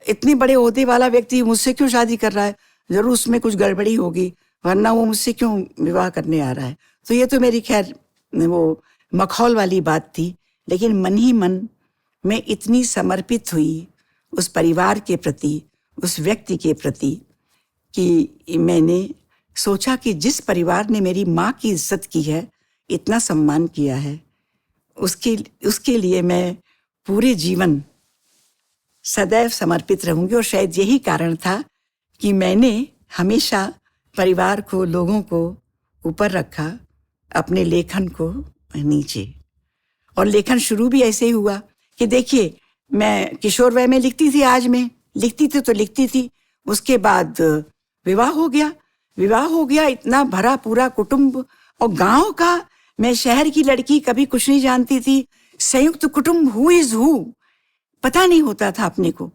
इतने बड़े ओहदे वाला व्यक्ति मुझसे क्यों शादी कर रहा है? जरूर उसमें कुछ गड़बड़ी होगी, वरना वो मुझसे क्यों विवाह करने आ रहा है? तो ये तो मेरी खैर वो मखौल वाली बात थी। लेकिन मन ही मन में इतनी समर्पित हुई उस परिवार के प्रति, उस व्यक्ति के प्रति, कि मैंने सोचा कि जिस परिवार ने मेरी माँ की इज्जत की है, इतना सम्मान किया है, उसके लिए मैं पूरे जीवन सदैव समर्पित रहूंगी। और शायद यही कारण था कि मैंने हमेशा परिवार को, लोगों को ऊपर रखा, अपने लेखन को नीचे। और लेखन शुरू भी ऐसे ही हुआ कि देखिए, मैं किशोरवय में लिखती थी, आज मैं लिखती थी तो लिखती थी। उसके बाद विवाह हो गया, इतना भरा पूरा कुटुंब, और गांव का, मैं शहर की लड़की, कभी कुछ नहीं जानती थी। संयुक्त कुटुंब, हु इज हु, पता नहीं होता था अपने को।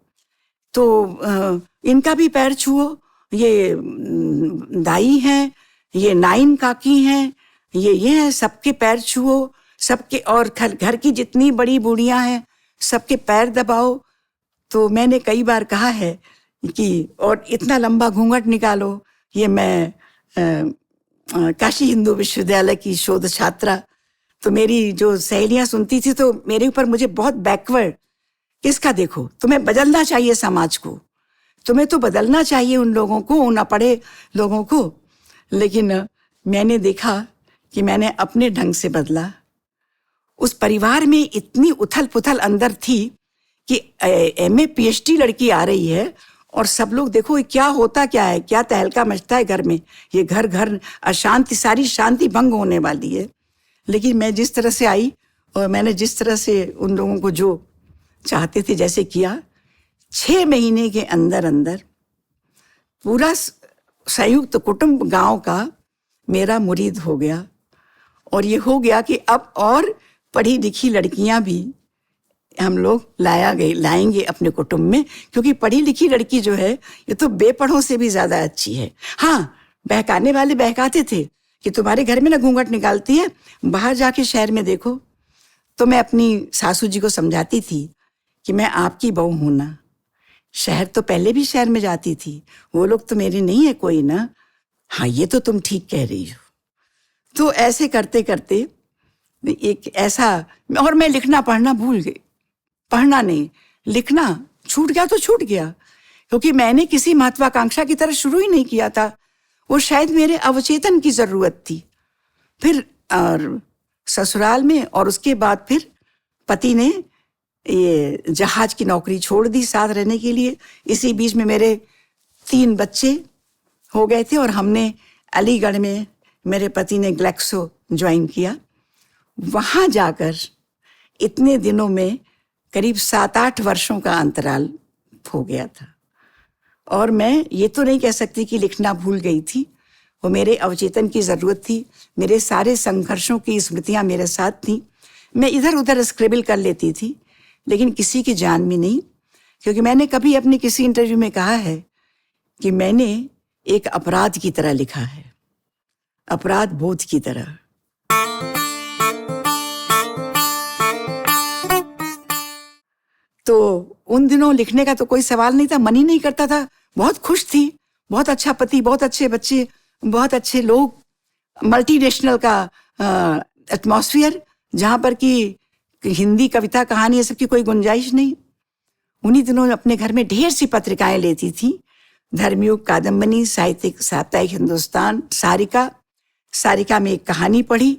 तो इनका भी पैर छुओ, ये दाई हैं, ये नाइन काकी हैं, ये हैं, सबके पैर छुओ, सबके, और घर की जितनी बड़ी बूढ़ियां हैं सबके पैर दबाओ। तो मैंने कई बार कहा है कि, और इतना लंबा घूंघट निकालो। ये मैं काशी हिंदू विश्वविद्यालय की शोध छात्रा, तो मेरी जो सहेलियां सुनती थी तो मेरे ऊपर मुझे बहुत बैकवर्ड, किसका देखो, तुम्हें बदलना चाहिए समाज को, तुम्हें तो बदलना चाहिए उन लोगों को, उन अपढ़े लोगों को। लेकिन मैंने देखा कि मैंने अपने ढंग से बदला। उस परिवार में इतनी उथल पुथल अंदर थी कि MA PhD लड़की आ रही है और सब लोग, देखो क्या होता क्या है, क्या तहलका मचता है घर में, ये घर घर अशांति, सारी शांति भंग होने वाली है। लेकिन मैं जिस तरह से आई और मैंने जिस तरह से उन लोगों को जो चाहते थे जैसे किया, 6 महीने के अंदर अंदर पूरा संयुक्त कुटुंब गांव का मेरा मुरीद हो गया। और ये हो गया कि अब और पढ़ी लिखी लड़कियां भी हम लोग लाएंगे अपने कुटुंब में, क्योंकि पढ़ी लिखी लड़की जो है ये तो बेपढ़ों से भी ज्यादा अच्छी है। हाँ, बहकाने वाले बहकाते थे कि तुम्हारे घर में ना घूंघट निकालती है, बाहर जाके शहर में देखो। तो मैं अपनी सासू जी को समझाती थी कि मैं आपकी बहू हूं ना, शहर तो पहले भी शहर में जाती थी, वो लोग तो मेरे नहीं है कोई ना। हाँ, ये तो तुम ठीक कह रही हो। तो ऐसे करते करते एक ऐसा, और मैं लिखना पढ़ना भूल गई, पढ़ना नहीं, लिखना छूट गया तो छूट गया, क्योंकि मैंने किसी महत्वाकांक्षा की तरह शुरू ही नहीं किया था। वो शायद मेरे अवचेतन की जरूरत थी। फिर और ससुराल में, और उसके बाद फिर पति ने ये जहाज की नौकरी छोड़ दी साथ रहने के लिए। इसी बीच में मेरे 3 बच्चे हो गए थे और हमने अलीगढ़ में, मेरे पति ने ग्लेक्सो ज्वाइन किया। वहाँ जाकर इतने दिनों में करीब 7-8 वर्षों का अंतराल हो गया था। और मैं ये तो नहीं कह सकती कि लिखना भूल गई थी, वो मेरे अवचेतन की ज़रूरत थी। मेरे सारे संघर्षों की स्मृतियाँ मेरे साथ थीं। मैं इधर उधर स्क्रिबल कर लेती थी, लेकिन किसी की जान में नहीं, क्योंकि मैंने कभी अपने किसी इंटरव्यू में कहा है कि मैंने एक अपराध की तरह लिखा है, अपराध बोध की तरह। तो उन दिनों लिखने का तो कोई सवाल नहीं था, मन ही नहीं करता था। बहुत खुश थी, बहुत अच्छा पति, बहुत अच्छे बच्चे, बहुत अच्छे लोग, मल्टीनेशनल का एटमॉस्फेयर, जहाँ पर कि हिंदी कविता कहानी ये सब की कोई गुंजाइश नहीं। उन्हीं दिनों अपने घर में ढेर सी पत्रिकाएं लेती थी, धर्मयुग, कादम्बनी, साहित्यिक, साप्ताहिक हिंदुस्तान, सारिका में एक कहानी पढ़ी।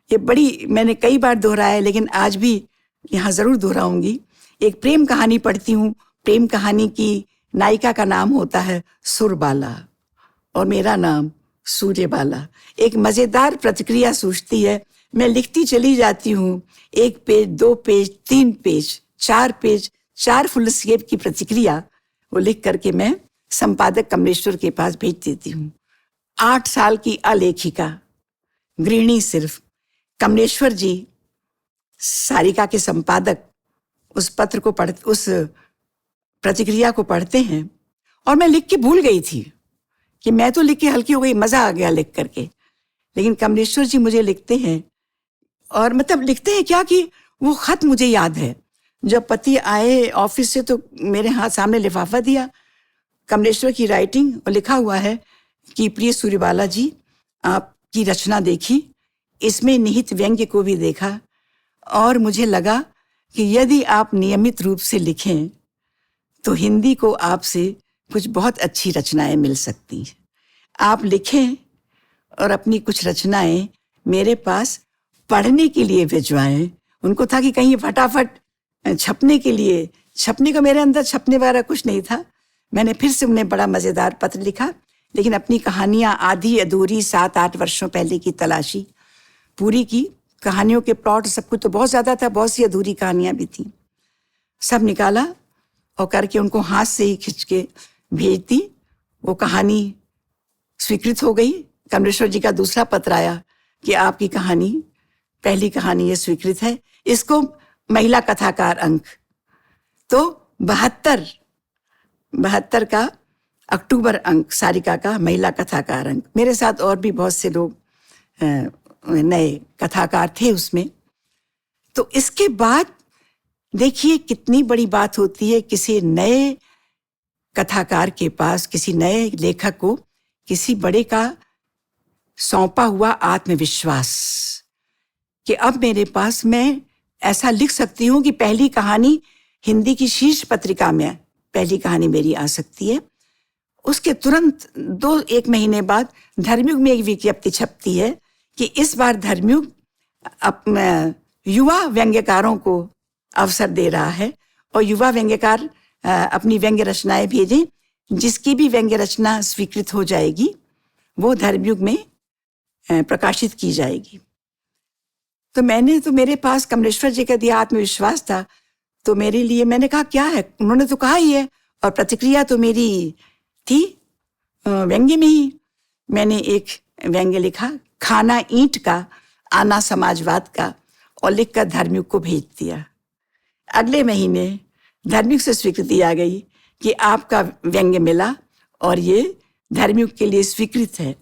ये बड़ी मैंने कई बार दोहराया, लेकिन आज भी यहाँ जरूर दोहराऊंगी। एक प्रेम कहानी पढ़ती हूँ। प्रेम कहानी की नायिका का नाम होता है सुरबाला और मेरा नाम सूर्यबाला। एक मजेदार प्रतिक्रिया सूझती है, मैं लिखती चली जाती हूँ, 1 page, 2 page, 3 page, 4 page, 4 foolscap की प्रतिक्रिया वो लिख करके मैं संपादक कमलेश्वर के पास भेज देती हूँ। 8 साल की अलेखिका, गृहिणी सिर्फ, कमलेश्वर जी सारिका के संपादक उस पत्र को उस प्रतिक्रिया को पढ़ते हैं और मैं लिख के भूल गई थी कि मैं तो लिख के हल्की हो गई, मजा आ गया लिख करके। लेकिन कमलेश्वर जी मुझे लिखते हैं, और मतलब लिखते हैं क्या कि वो खत मुझे याद है। जब पति आए ऑफिस से तो मेरे हाथ सामने लिफाफा दिया, कमलेश्वर की राइटिंग, और लिखा हुआ है कि प्रिय सूर्यबाला जी, आपकी रचना देखी, इसमें निहित व्यंग्य को भी देखा, और मुझे लगा कि यदि आप नियमित रूप से लिखें तो हिंदी को आपसे कुछ बहुत अच्छी रचनाएं मिल सकती हैं। आप लिखें और अपनी कुछ रचनाएं मेरे पास पढ़ने के लिए भिजवाएं। उनको था कि कहीं फटाफट छपने के लिए, छपने का मेरे अंदर छपने वगैरह कुछ नहीं था। मैंने फिर से उन्हें बड़ा मज़ेदार पत्र लिखा, लेकिन अपनी कहानियाँ आधी अधूरी 7-8 वर्षों पहले की तलाशी पूरी की। कहानियों के प्लॉट सब कुछ तो बहुत ज़्यादा था, बहुत सी अधूरी कहानियाँ भी थीं। सब निकाला और करके उनको हाथ से ही खिंच के भेज दी। वो कहानी स्वीकृत हो गई। कमलेश्वर जी का दूसरा पत्र आया कि आपकी कहानी, पहली कहानी ये स्वीकृत है, इसको महिला कथाकार अंक। तो 72 का अक्टूबर अंक सारिका का महिला कथाकार अंक। मेरे साथ और भी बहुत से लोग नए कथाकार थे उसमें। तो इसके बाद देखिए कितनी बड़ी बात होती है किसी नए कथाकार के पास, किसी नए लेखक को किसी बड़े का सौंपा हुआ आत्मविश्वास कि अब मेरे पास मैं ऐसा लिख सकती हूँ कि पहली कहानी हिंदी की शीर्ष पत्रिका में पहली कहानी मेरी आ सकती है। उसके तुरंत 2-1 महीने बाद धर्मयुग में एक विज्ञप्ति छपती है कि इस बार धर्मयुग युवा व्यंग्यकारों को अवसर दे रहा है और युवा व्यंग्यकार अपनी व्यंग्य रचनाएं भेजें। जिसकी भी व्यंग्य रचना स्वीकृत हो जाएगी वो धर्मयुग में प्रकाशित की जाएगी। तो मेरे पास कमलेश्वर जी का दिया आत्मविश्वास था। तो मेरे लिए मैंने कहा क्या है, उन्होंने तो कहा ही है, और प्रतिक्रिया तो मेरी थी व्यंग्य में ही। मैंने एक व्यंग्य लिखा, खाना ईंट का आना समाजवाद का, और लिखकर धर्मयुग को भेज दिया। अगले महीने धर्मयुग से स्वीकृति आ गई कि आपका व्यंग्य मिला और ये धर्मयुग के लिए स्वीकृत है।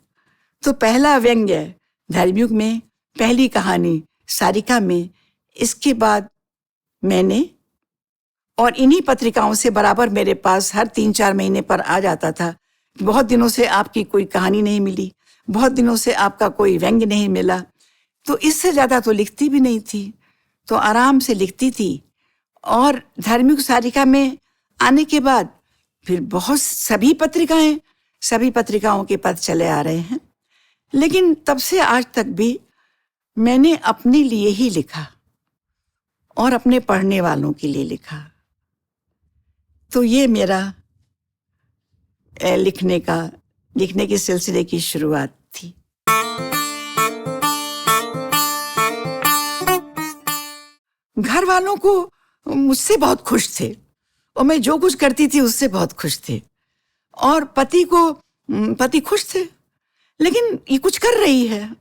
तो पहला व्यंग्य धर्मयुग में, पहली कहानी सारिका में। इसके बाद मैंने, और इन्हीं पत्रिकाओं से बराबर मेरे पास हर 3-4 महीने पर आ जाता था, बहुत दिनों से आपकी कोई कहानी नहीं मिली, बहुत दिनों से आपका कोई व्यंग्य नहीं मिला। तो इससे ज़्यादा तो लिखती भी नहीं थी, तो आराम से लिखती थी। और धर्मयुग सारिका में आने के बाद फिर सभी पत्रिकाओं के पद चले आ रहे हैं। लेकिन तब से आज तक भी मैंने अपने लिए ही लिखा और अपने पढ़ने वालों के लिए लिखा। तो ये मेरा लिखने के सिलसिले की शुरुआत थी। घर वालों को मुझसे बहुत खुश थे और मैं जो कुछ करती थी उससे बहुत खुश थे, और पति खुश थे। लेकिन ये कुछ कर रही है,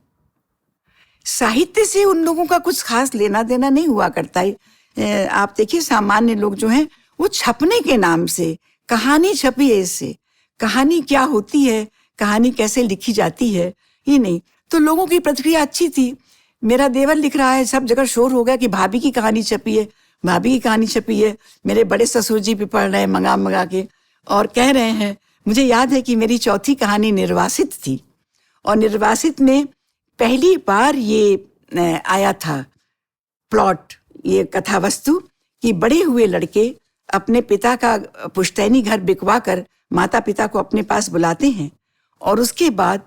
साहित्य से उन लोगों का कुछ खास लेना देना नहीं हुआ करता है। आप देखिए सामान्य लोग जो हैं वो छपने के नाम से, कहानी छपी है, इससे कहानी क्या होती है, कहानी कैसे लिखी जाती है, ये नहीं। तो लोगों की प्रतिक्रिया अच्छी थी। मेरा देवर लिख रहा है, सब जगह शोर हो गया कि भाभी की कहानी छपी है, भाभी की कहानी छपी है। मेरे बड़े ससुर जी भी पढ़ रहे हैं मंगा के, और कह रहे हैं। मुझे याद है कि मेरी चौथी कहानी निर्वासित थी, और निर्वासित में पहली बार ये आया था प्लॉट, ये कथा वस्तु, कि बड़े हुए लड़के अपने पिता का पुश्तैनी घर बिकवा कर माता पिता को अपने पास बुलाते हैं, और उसके बाद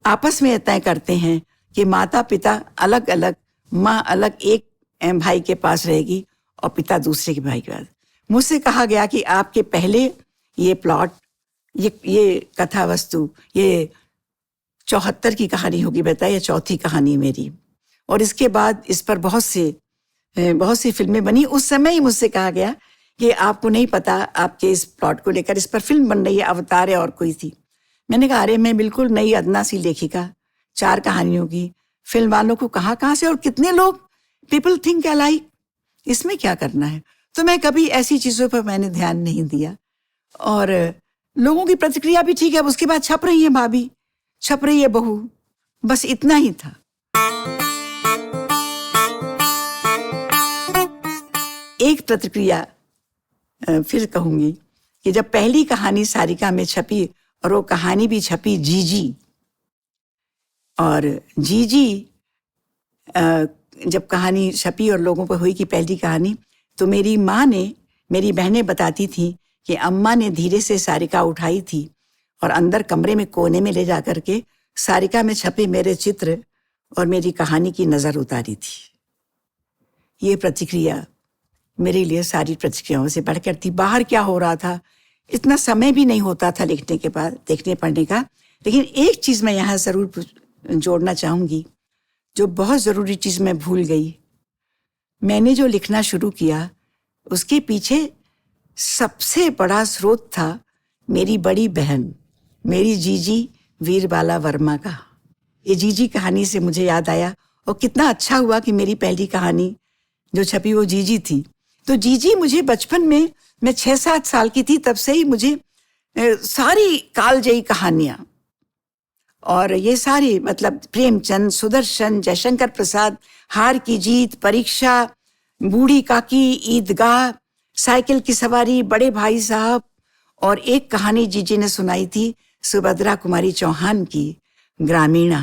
आपस में तय करते हैं कि माता पिता अलग अलग, माँ अलग एक भाई के पास रहेगी और पिता दूसरे के भाई के पास। मुझसे कहा गया कि आपके पहले ये प्लॉट, ये कथा वस्तु, ये 74 की कहानी होगी बेटा, ये चौथी कहानी मेरी। और इसके बाद इस पर बहुत सी फिल्में बनी। उस समय ही मुझसे कहा गया कि आपको नहीं पता, आपके इस प्लॉट को लेकर इस पर फिल्म बन रही है, अवतार है और कोई थी। मैंने कहा अरे मैं बिल्कुल नई अदना सी लेखिका, 4 कहानियों की, फिल्म वालों को कहाँ से और कितने लोग, पीपल थिंक अलाइक, इसमें क्या करना है। तो मैं कभी ऐसी चीज़ों पर मैंने ध्यान नहीं दिया, और लोगों की प्रतिक्रिया भी ठीक है। अब उसके बाद छप रही है भाभी, छप रही है बहू, बस इतना ही था। एक प्रतिक्रिया फिर कहूंगी कि जब पहली कहानी सारिका में छपी, और वो कहानी भी छपी जीजी, और जीजी जब कहानी छपी और लोगों पर हुई कि पहली कहानी, तो मेरी माँ ने, मेरी बहनें बताती थी कि अम्मा ने धीरे से सारिका उठाई थी और अंदर कमरे में कोने में ले जा करके सारिका में छपे मेरे चित्र और मेरी कहानी की नज़र उतारी थी। ये प्रतिक्रिया मेरे लिए सारी प्रतिक्रियाओं से बढ़कर थी। बाहर क्या हो रहा था, इतना समय भी नहीं होता था लिखने के बाद, देखने पढ़ने का। लेकिन एक चीज़ मैं यहाँ ज़रूर जोड़ना चाहूँगी, जो बहुत ज़रूरी चीज़ मैं भूल गई। मैंने जो लिखना शुरू किया, उसके पीछे सबसे बड़ा स्रोत था मेरी बड़ी बहन, मेरी जीजी वीरबाला वर्मा का। ये जीजी कहानी से मुझे याद आया, और कितना अच्छा हुआ कि मेरी पहली कहानी जो छपी वो जीजी थी। तो जीजी मुझे बचपन में, मैं 6-7 साल की थी, तब से ही मुझे सारी कालजयी कहानियाँ, और ये सारी मतलब प्रेमचंद, सुदर्शन, जयशंकर प्रसाद, हार की जीत, परीक्षा, बूढ़ी काकी, ईदगाह, साइकिल की सवारी, बड़े भाई साहब, और एक कहानी जीजी ने सुनाई थी सुभद्रा कुमारी चौहान की, ग्रामीणा।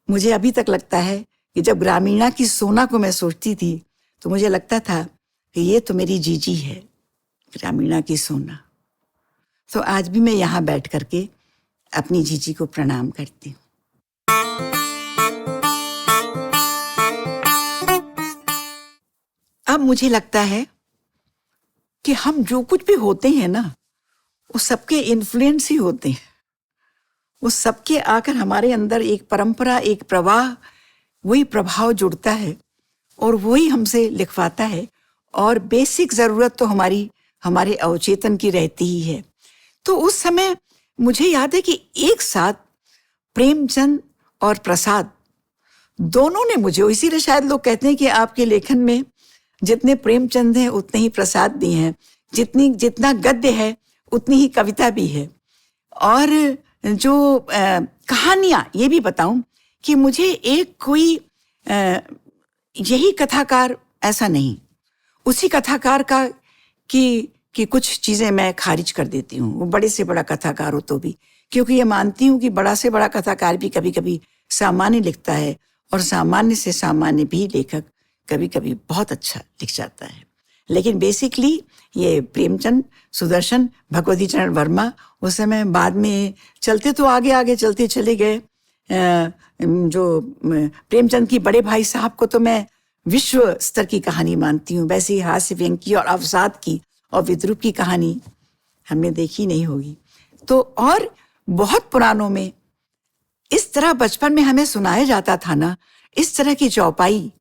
मुझे अभी तक लगता है कि जब ग्रामीणा की सोना को मैं सोचती थी तो मुझे लगता था कि ये तो मेरी जीजी है, ग्रामीणा की सोना। तो आज भी मैं यहाँ बैठ करके अपनी जीजी को प्रणाम करती हूँ। अब मुझे लगता है कि हम जो कुछ भी होते हैं ना, वो सबके इन्फ्लुएंस ही होते हैं। वो सबके आकर हमारे अंदर एक परंपरा, एक प्रवाह, वही प्रभाव जुड़ता है और वही हमसे लिखवाता है। और बेसिक ज़रूरत तो हमारे अवचेतन की रहती ही है। तो उस समय मुझे याद है कि एक साथ प्रेमचंद और प्रसाद दोनों ने मुझे, इसीलिए शायद लोग कहते हैं कि आपके लेखन में जितने प्रेमचंद हैं उतने ही प्रसाद भी हैं, जितना गद्य है उतनी ही कविता भी है। और जो कहानियाँ, ये भी बताऊं कि मुझे एक कोई यही कथाकार ऐसा नहीं, उसी कथाकार का कि कुछ चीज़ें मैं खारिज कर देती हूँ, वो बड़े से बड़ा कथाकार हो तो भी, क्योंकि ये मानती हूँ कि बड़ा से बड़ा कथाकार भी कभी कभी सामान्य लिखता है, और सामान्य से सामान्य भी लेखक कभी कभी बहुत अच्छा लिख जाता है। लेकिन बेसिकली ये प्रेमचंद, सुदर्शन, भगवती चरण वर्मा, उस समय बाद में चलते तो आगे आगे चलते चले गए। जो प्रेमचंद की बड़े भाई साहब को तो मैं विश्व स्तर की कहानी मानती हूँ। वैसे ही हास्य व्यंग की और अवसाद की और विद्रूप की कहानी हमने देखी नहीं होगी। तो और बहुत पुरानों में इस तरह बचपन में हमें सुनाया जाता था ना, इस तरह की चौपाई,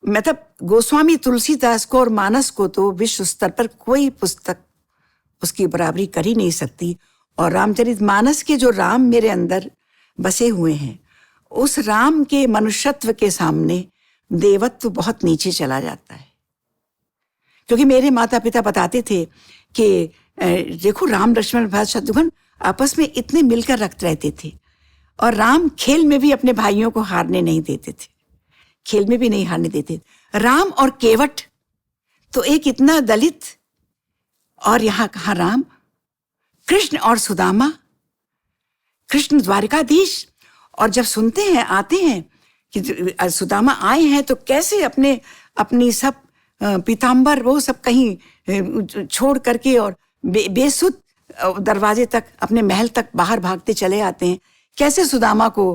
मतलब गोस्वामी तुलसीदास को और मानस को तो विश्व स्तर पर कोई पुस्तक उसकी बराबरी कर ही नहीं सकती। और रामचरितमानस के जो राम मेरे अंदर बसे हुए हैं, उस राम के मनुष्यत्व के सामने देवत्व बहुत नीचे चला जाता है। क्योंकि मेरे माता पिता बताते थे कि देखो राम, लक्ष्मण, भरत, शत्रुघ्न आपस में इतने मिलकर रखते रहते थे, और राम खेल में भी अपने भाइयों को हारने नहीं देते थे, खेल में भी नहीं हारने देते। राम और केवट तो एक इतना दलित, और यहाँ कहा राम, कृष्ण और सुदामा, कृष्ण द्वारिकाधीश, और जब सुनते हैं, आते हैं कि सुदामा आए हैं तो कैसे अपनी सब पीताम्बर वो सब कहीं छोड़ करके और बेसुध दरवाजे तक, अपने महल तक बाहर भागते चले आते हैं, कैसे सुदामा को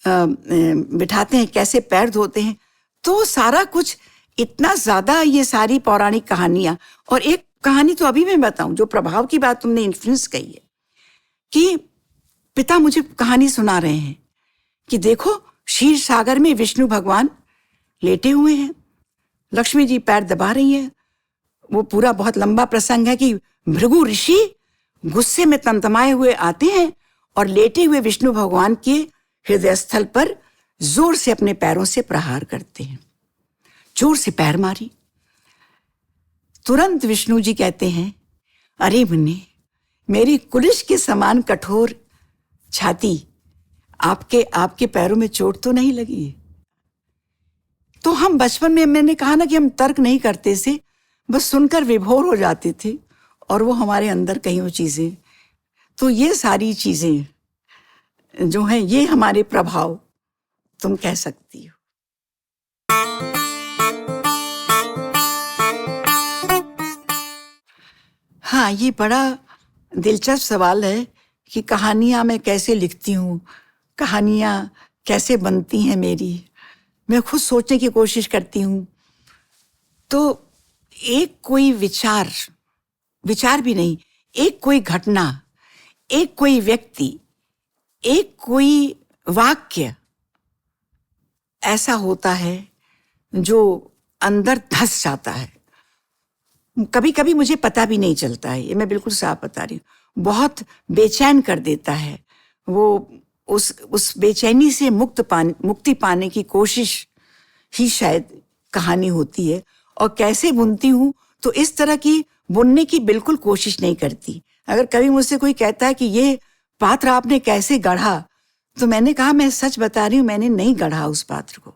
बिठाते हैं, कैसे पैर धोते हैं। तो सारा कुछ इतना ज़्यादा, ये सारी पौराणिक कहानियाँ। और एक कहानी तो अभी मैं बताऊं, जो प्रभाव की बात तुमने इन्फ्लुएंस कही है, कि पिता मुझे कहानी सुना रहे हैं कि देखो क्षीर सागर में विष्णु भगवान लेटे हुए हैं, लक्ष्मी जी पैर दबा रही हैं। वो पूरा बहुत लंबा प्रसंग है कि भृगु ऋषि गुस्से में तमतमाए हुए आते हैं और लेटे हुए विष्णु भगवान के हृदय स्थल पर जोर से अपने पैरों से प्रहार करते हैं। जोर से पैर मारी, तुरंत विष्णु जी कहते हैं, अरे मुन्ने, मेरी कुलिश के समान कठोर छाती, आपके पैरों में चोट तो नहीं लगी? तो हम बचपन में, मैंने कहा ना कि हम तर्क नहीं करते थे, बस सुनकर विभोर हो जाते थे, और वो हमारे अंदर कहीं वो चीजें, तो ये सारी चीजें जो हैं, ये हमारे प्रभाव तुम कह सकती हो। हाँ, ये बड़ा दिलचस्प सवाल है कि कहानियाँ मैं कैसे लिखती हूँ, कहानियाँ कैसे बनती हैं मेरी। मैं खुद सोचने की कोशिश करती हूँ, तो एक कोई विचार भी नहीं, एक कोई घटना, एक कोई व्यक्ति, एक कोई वाक्य ऐसा होता है जो अंदर धंस जाता है। कभी कभी मुझे पता भी नहीं चलता है, ये मैं बिल्कुल साफ बता रही हूँ। बहुत बेचैन कर देता है वो। उस बेचैनी से मुक्ति पाने की कोशिश ही शायद कहानी होती है। और कैसे बुनती हूँ, तो इस तरह की बुनने की बिल्कुल कोशिश नहीं करती। अगर कभी मुझसे कोई कहता है कि ये पात्र आपने कैसे गढ़ा, तो मैंने कहा मैं सच बता रही हूँ, मैंने नहीं गढ़ा उस पात्र को।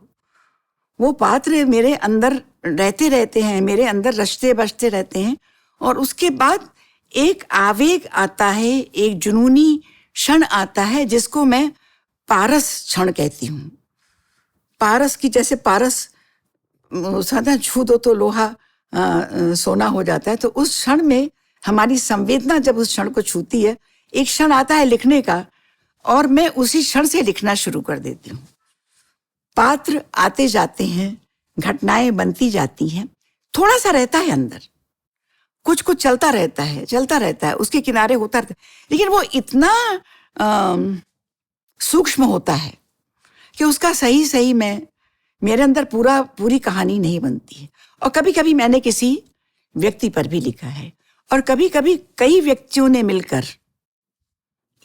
वो पात्र मेरे अंदर रहते हैं, मेरे अंदर रचते बसते रहते हैं। और उसके बाद एक आवेग आता है, एक जुनूनी क्षण आता है, जिसको मैं पारस क्षण कहती हूँ। पारस की, जैसे पारस साधा छू दो तो लोहा सोना हो जाता है, तो उस क्षण में हमारी संवेदना जब उस क्षण को छूती है, एक क्षण आता है लिखने का, और मैं उसी क्षण से लिखना शुरू कर देती हूँ। पात्र आते जाते हैं, घटनाएं बनती जाती हैं, थोड़ा सा रहता है अंदर, कुछ कुछ चलता रहता है, उसके किनारे होता रहता है, लेकिन वो इतना सूक्ष्म होता है कि उसका सही मेरे अंदर पूरी कहानी नहीं बनती है। और कभी कभी मैंने किसी व्यक्ति पर भी लिखा है, और कभी कभी कई व्यक्तियों ने मिलकर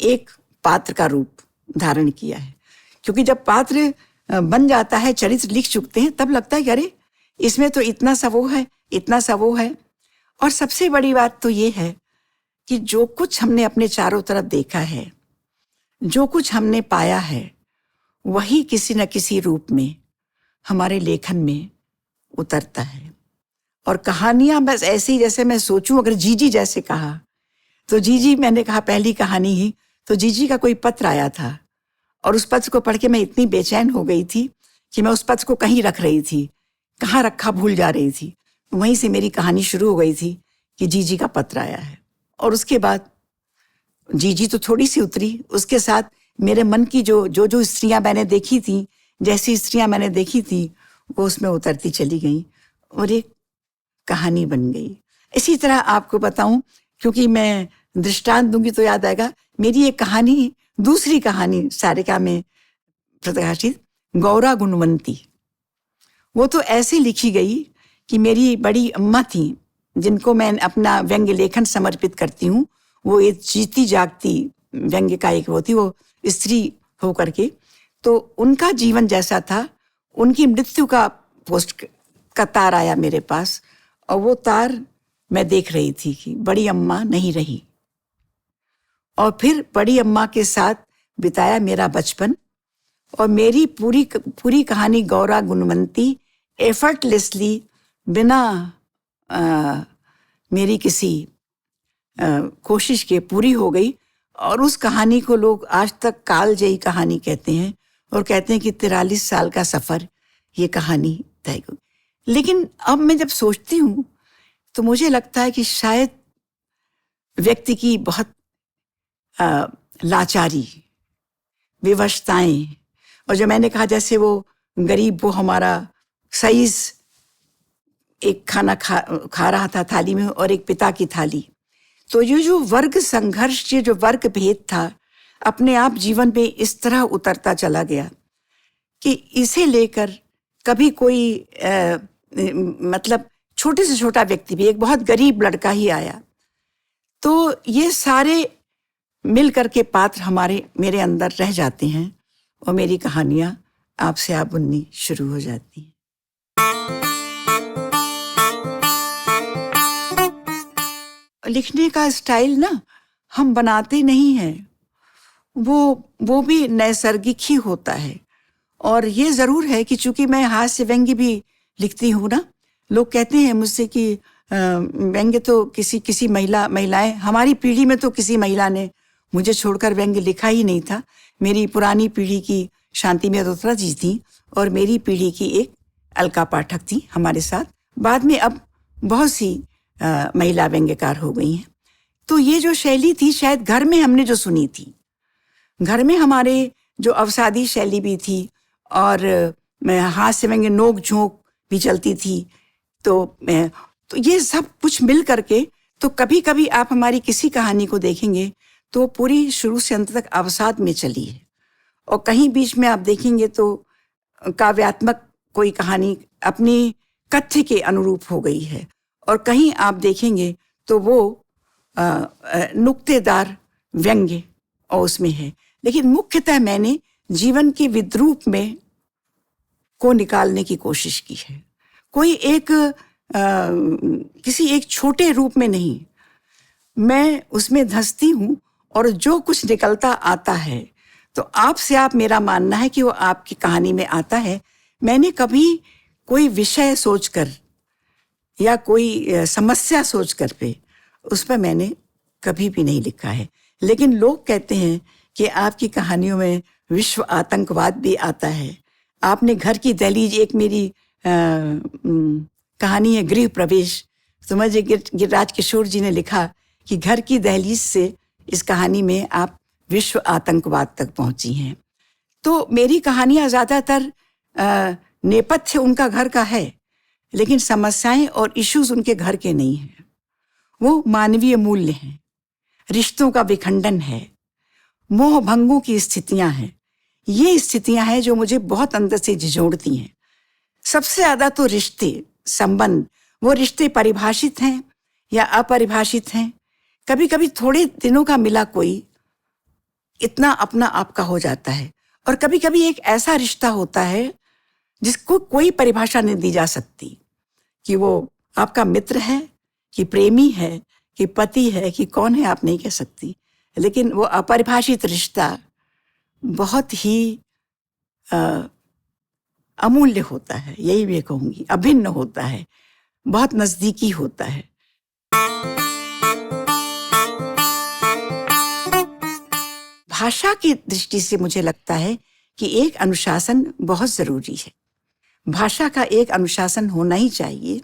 एक पात्र का रूप धारण किया है। क्योंकि जब पात्र बन जाता है, चरित्र लिख चुकते हैं, तब लगता है कि अरे इसमें तो इतना सा वो है। और सबसे बड़ी बात तो ये है कि जो कुछ हमने अपने चारों तरफ देखा है, जो कुछ हमने पाया है, वही किसी न किसी रूप में हमारे लेखन में उतरता है। और कहानियां बस ऐसे ही, जैसे मैं सोचूं, अगर जीजी जैसे कहा, तो जीजी, मैंने कहा पहली कहानी ही, तो जीजी का कोई पत्र आया था, और उस पत्र को पढ़ के मैं इतनी बेचैन हो गई थी कि मैं उस पत्र को कहीं रख रही थी, कहाँ रखा भूल जा रही थी। वहीं से मेरी कहानी शुरू हो गई थी कि जीजी का पत्र आया है। और उसके बाद जीजी तो थोड़ी सी उतरी, उसके साथ मेरे मन की जो स्त्रियां मैंने देखी थी, जैसी स्त्रियां मैंने देखी थी, वो उसमें उतरती चली गई और एक कहानी बन गई। इसी तरह आपको बताऊं, क्योंकि मैं दृष्टांत दूंगी तो याद आएगा, मेरी एक कहानी, दूसरी कहानी सारिका में प्रकाशित, गौरा गुणवंती, वो तो ऐसे लिखी गई कि मेरी बड़ी अम्मा थी, जिनको मैं अपना व्यंग्य लेखन समर्पित करती हूँ। वो एक जीती जागती व्यंग्य का एक वो थी, वो स्त्री होकर के, तो उनका जीवन जैसा था, उनकी मृत्यु का पोस्ट का तार आया मेरे पास, और वो तार मैं देख रही थी कि बड़ी अम्मा नहीं रही। और फिर बड़ी अम्मा के साथ बिताया मेरा बचपन, और मेरी पूरी कहानी गौरा गुणवंती एफर्टलेसली, बिना मेरी किसी कोशिश के पूरी हो गई। और उस कहानी को लोग आज तक कालजयी कहानी कहते हैं, और कहते हैं कि 43 साल का सफर ये कहानी तय हुई। लेकिन अब मैं जब सोचती हूँ तो मुझे लगता है कि शायद व्यक्ति की बहुत लाचारी, विवशताएं, और जो मैंने कहा जैसे वो गरीब, वो हमारा साइज एक खाना खा रहा था थाली में, और एक पिता की थाली, तो ये जो वर्ग संघर्ष, ये जो वर्ग भेद था, अपने आप जीवन में इस तरह उतरता चला गया कि इसे लेकर कभी कोई मतलब छोटे से छोटा व्यक्ति भी, एक बहुत गरीब लड़का ही आया, तो ये सारे मिल करके पात्र मेरे अंदर रह जाते हैं, और मेरी कहानियां आपसे आप बुननी शुरू हो जाती हैं। लिखने का स्टाइल ना हम बनाते नहीं हैं, वो भी नैसर्गिक ही होता है। और ये जरूर है कि चूंकि मैं हास्य व्यंग्य भी लिखती हूँ ना, लोग कहते हैं मुझसे कि व्यंग्य तो किसी महिलाएं, हमारी पीढ़ी में तो किसी महिला ने मुझे छोड़कर व्यंग्य लिखा ही नहीं था। मेरी पुरानी पीढ़ी की शांति मल्होत्रा जी थी, और मेरी पीढ़ी की एक अलका पाठक थी हमारे साथ। बाद में अब बहुत सी महिला व्यंग्यकार हो गई हैं। तो ये जो शैली थी, शायद घर में हमने जो सुनी थी, घर में हमारे जो अवसादी शैली भी थी, और हास्य व्यंग्य नोक झोंक भी चलती थी, तो ये सब कुछ मिल करके, तो कभी कभी आप हमारी किसी कहानी को देखेंगे तो पूरी शुरू से अंत तक अवसाद में चली है, और कहीं बीच में आप देखेंगे तो काव्यात्मक कोई कहानी अपनी कथ्य के अनुरूप हो गई है, और कहीं आप देखेंगे तो वो नुक्तेदार व्यंग्य और उसमें है। लेकिन मुख्यतः मैंने जीवन के विद्रूप में को निकालने की कोशिश की है। कोई एक किसी एक छोटे रूप में नहीं, मैं उसमें धंसती हूँ और जो कुछ निकलता आता है, तो आपसे आप मेरा मानना है कि वो आपकी कहानी में आता है। मैंने कभी कोई विषय सोचकर या कोई समस्या सोचकर पे उस पर मैंने कभी भी नहीं लिखा है। लेकिन लोग कहते हैं कि आपकी कहानियों में विश्व आतंकवाद भी आता है। आपने घर की दहलीज, एक मेरी कहानी है गृह प्रवेश, तो मुझे गिरिराज किशोर जी ने लिखा कि घर की दहलीज से इस कहानी में आप विश्व आतंकवाद तक पहुंची हैं। तो मेरी कहानियां ज़्यादातर नेपथ्य उनका घर का है, लेकिन समस्याएं और इश्यूज उनके घर के नहीं हैं। वो मानवीय मूल्य हैं, रिश्तों का विखंडन है, मोह भंगों की स्थितियां हैं। ये स्थितियां हैं जो मुझे बहुत अंदर से झिझोड़ती हैं। सबसे ज़्यादा तो रिश्ते, संबंध, वो रिश्ते परिभाषित हैं या अपरिभाषित हैं। कभी कभी थोड़े दिनों का मिला कोई इतना अपना आपका हो जाता है, और कभी कभी एक ऐसा रिश्ता होता है जिसको कोई परिभाषा नहीं दी जा सकती कि वो आपका मित्र है कि प्रेमी है कि पति है कि कौन है, आप नहीं कह सकती। लेकिन वो अपरिभाषित रिश्ता बहुत ही अमूल्य होता है, यही मैं कहूँगी, अभिन्न होता है, बहुत नज़दीकी होता है। भाषा की दृष्टि से मुझे लगता है कि एक अनुशासन बहुत ज़रूरी है। भाषा का एक अनुशासन होना ही चाहिए,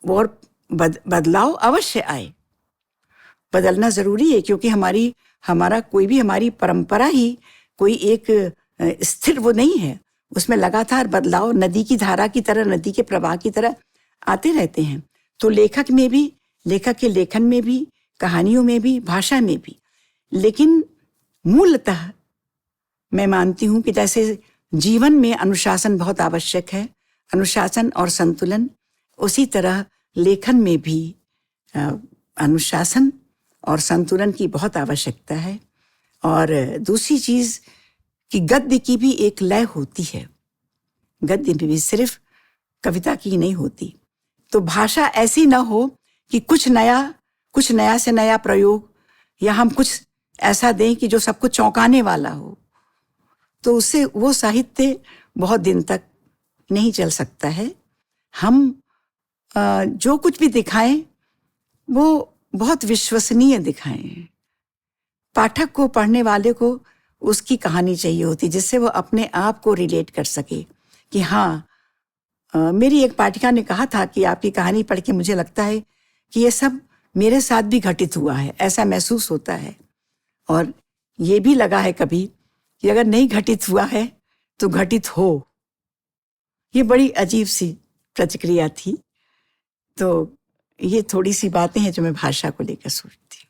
और बदलाव अवश्य आए, बदलना ज़रूरी है, क्योंकि हमारा कोई भी, हमारी परंपरा ही कोई एक स्थिर वो नहीं है। उसमें लगातार बदलाव नदी की धारा की तरह, नदी के प्रवाह की तरह आते रहते हैं। तो लेखक में भी, लेखक के लेखन में भी, कहानियों में भी, भाषा में भी। लेकिन मूलतः मैं मानती हूँ कि जैसे जीवन में अनुशासन बहुत आवश्यक है, अनुशासन और संतुलन, उसी तरह लेखन में भी अनुशासन और संतुलन की बहुत आवश्यकता है। और दूसरी चीज़ कि गद्य की भी एक लय होती है, गद्य में भी सिर्फ कविता की नहीं होती। तो भाषा ऐसी ना हो कि कुछ नया से नया प्रयोग, या हम कुछ ऐसा दें कि जो सबको चौंकाने वाला हो, तो उससे वो साहित्य बहुत दिन तक नहीं चल सकता है। हम जो कुछ भी दिखाएं वो बहुत विश्वसनीय दिखाएं। पाठक को, पढ़ने वाले को उसकी कहानी चाहिए होती, जिससे वो अपने आप को रिलेट कर सके कि हाँ, मेरी एक पाठिका ने कहा था कि आपकी कहानी पढ़ के मुझे लगता है कि ये सब मेरे साथ भी घटित हुआ है, ऐसा महसूस होता है। और ये भी लगा है कभी कि अगर नहीं घटित हुआ है तो घटित हो। ये बड़ी अजीब सी प्रतिक्रिया थी। तो ये थोड़ी सी बातें हैं जो मैं भाषा को लेकर सोचती हूँ।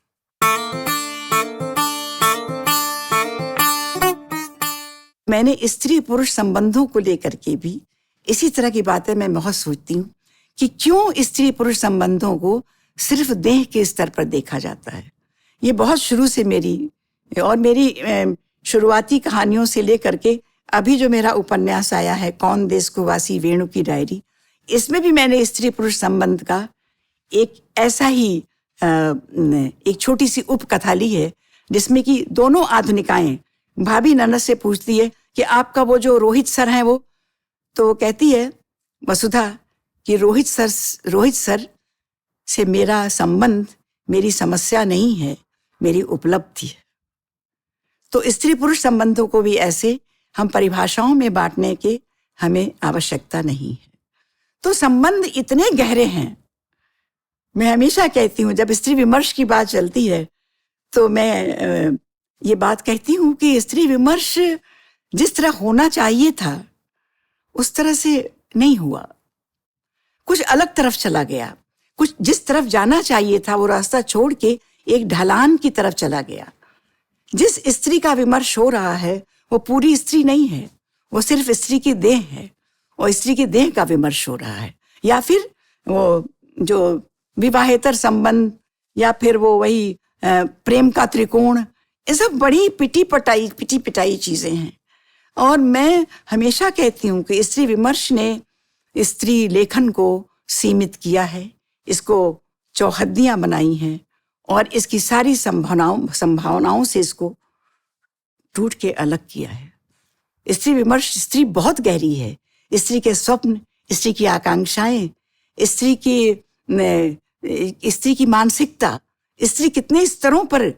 मैंने स्त्री पुरुष संबंधों को लेकर के भी इसी तरह की बातें मैं बहुत सोचती हूँ कि क्यों स्त्री पुरुष संबंधों को सिर्फ देह के स्तर पर देखा जाता है। ये बहुत शुरू से मेरी शुरुआती कहानियों से लेकर के अभी जो मेरा उपन्यास आया है कौन देश को वासी वेणु की डायरी, इसमें भी मैंने स्त्री पुरुष संबंध का एक ऐसा ही एक छोटी सी उपकथा ली है, जिसमें कि दोनों आधुनिकाएं भाभी ननद से पूछती है कि आपका वो जो रोहित सर हैं वो, तो वो कहती है वसुधा कि रोहित सर से मेरा संबंध मेरी समस्या नहीं है, मेरी उपलब्धि है। तो स्त्री पुरुष संबंधों को भी ऐसे हम परिभाषाओं में बांटने के हमें आवश्यकता नहीं है। तो संबंध इतने गहरे हैं। मैं हमेशा कहती हूँ जब स्त्री विमर्श की बात चलती है तो मैं ये बात कहती हूँ कि स्त्री विमर्श जिस तरह होना चाहिए था उस तरह से नहीं हुआ। कुछ अलग तरफ चला गया, कुछ जिस तरफ जाना चाहिए था वो रास्ता छोड़ के एक ढलान की तरफ चला गया। जिस स्त्री का विमर्श हो रहा है वो पूरी स्त्री नहीं है, वो सिर्फ स्त्री की देह है, और स्त्री की देह का विमर्श हो रहा है, या फिर वो जो विवाहेतर संबंध, या फिर वो वही प्रेम का त्रिकोण, ये सब बड़ी पिटी पिटाई चीजें हैं। और मैं हमेशा कहती हूँ कि स्त्री विमर्श ने स्त्री लेखन को सीमित किया है, इसको चौहद्दियां बनाई हैं, और इसकी सारी संभावनाओं से इसको टूट के अलग किया है। स्त्री विमर्श, स्त्री बहुत गहरी है, स्त्री के स्वप्न, स्त्री की आकांक्षाएं, स्त्री की मानसिकता, स्त्री कितने स्तरों पर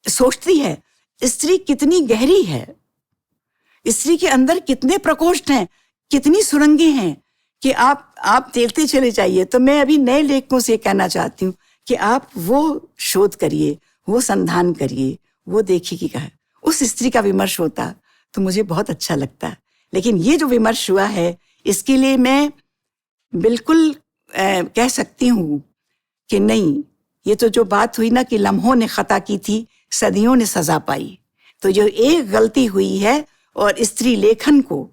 सोचती है, स्त्री कितनी गहरी है, स्त्री के अंदर कितने प्रकोष्ठ हैं, कितनी सुरंगें हैं कि आप तेलते चले जाइए। तो मैं अभी नए लेखकों से कहना चाहती हूँ कि आप वो शोध करिए, वो संधान करिए, वो देखिए कि कहा उस स्त्री का विमर्श होता तो मुझे बहुत अच्छा लगता। लेकिन ये जो विमर्श हुआ है इसके लिए मैं बिल्कुल कह सकती हूँ कि नहीं, ये तो जो बात हुई ना कि लम्हों ने खता की थी, सदियों ने सजा पाई, तो जो एक गलती हुई है और स्त्री लेखन को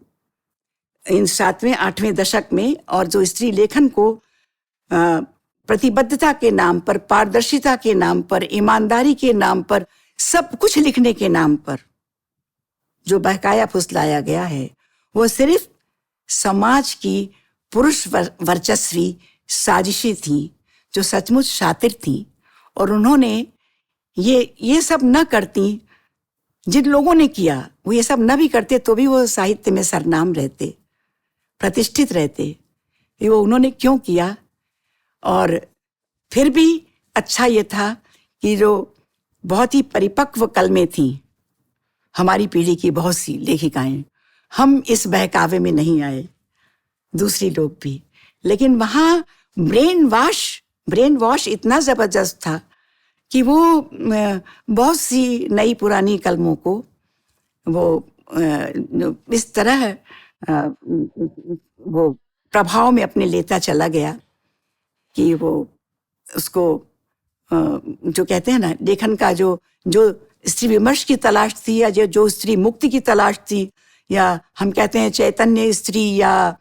इन 7वें 8वें दशक में, और जो स्त्री लेखन को प्रतिबद्धता के नाम पर, पारदर्शिता के नाम पर, ईमानदारी के नाम पर, सब कुछ लिखने के नाम पर जो बहकाया फुसलाया गया है, वो सिर्फ समाज की पुरुष वर्चस्वी साजिशें थी जो सचमुच शातिर थी। और उन्होंने ये सब न करती, जिन लोगों ने किया वो ये सब न भी करते तो भी वो साहित्य में सरनाम रहते, प्रतिष्ठित रहते। वो उन्होंने क्यों किया? और फिर भी अच्छा ये था कि जो बहुत ही परिपक्व कलमें थी, हमारी पीढ़ी की बहुत सी लेखिकाएं, हम इस बहकावे में नहीं आए, दूसरी लोग भी, लेकिन वहाँ ब्रेन वॉश इतना जबरदस्त था कि वो बहुत सी नई पुरानी कलमों को वो इस तरह वो प्रभाव में अपने लेता चला गया कि वो उसको जो कहते हैं ना, लेखन का जो स्त्री विमर्श की तलाश थी, या जो स्त्री मुक्ति की तलाश थी, या हम कहते हैं चैतन्य स्त्री, या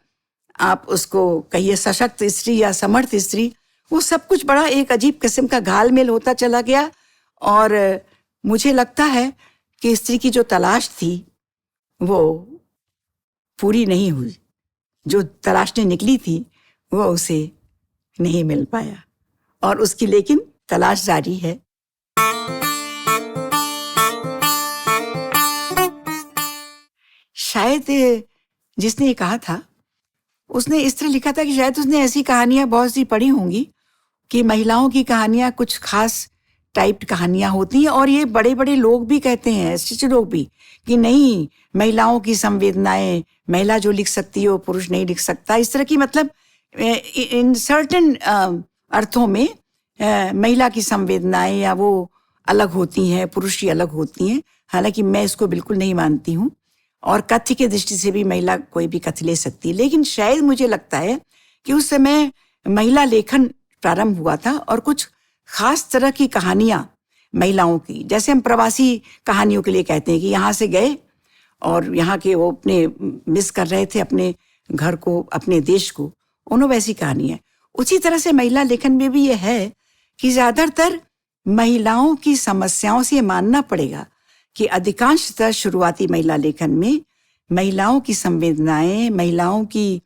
आप उसको कहिए सशक्त स्त्री या समर्थ स्त्री, वो सब कुछ बड़ा एक अजीब किस्म का घालमेल होता चला गया। और मुझे लगता है कि स्त्री की जो तलाश थी वो पूरी नहीं हुई, जो तलाशने निकली थी वो उसे नहीं मिल पाया, और उसकी लेकिन तलाश जारी है। शायद जिसने ये कहा था उसने इस तरह लिखा था कि शायद उसने ऐसी कहानियां बहुत सी पढ़ी होंगी कि महिलाओं की कहानियां कुछ खास टाइप कहानियां होती हैं, और ये बड़े बड़े लोग भी कहते हैं, ऐसे लोग भी, कि नहीं, महिलाओं की संवेदनाएं, महिला जो लिख सकती है वो पुरुष नहीं लिख सकता, इस तरह की, मतलब इन सर्टेन अर्थों में महिला की संवेदनाएं या वो अलग होती हैं, पुरुष की अलग होती हैं। हालांकि मैं इसको बिल्कुल नहीं मानती हूँ, और कथ्य की दृष्टि से भी महिला कोई भी कथ्य ले सकती है। लेकिन शायद मुझे लगता है कि उस समय महिला लेखन प्रारंभ हुआ था, और कुछ खास तरह की कहानियां महिलाओं की, जैसे हम प्रवासी कहानियों के लिए कहते हैं कि यहाँ से गए और यहाँ के वो अपने मिस कर रहे थे अपने घर को, अपने देश को, उन्होंने वैसी कहानियां। उसी तरह से महिला लेखन में भी ये है कि ज्यादातर महिलाओं की समस्याओं से मानना पड़ेगा कि अधिकांशतः शुरुआती महिला लेखन में महिलाओं की संवेदनाएं, महिलाओं की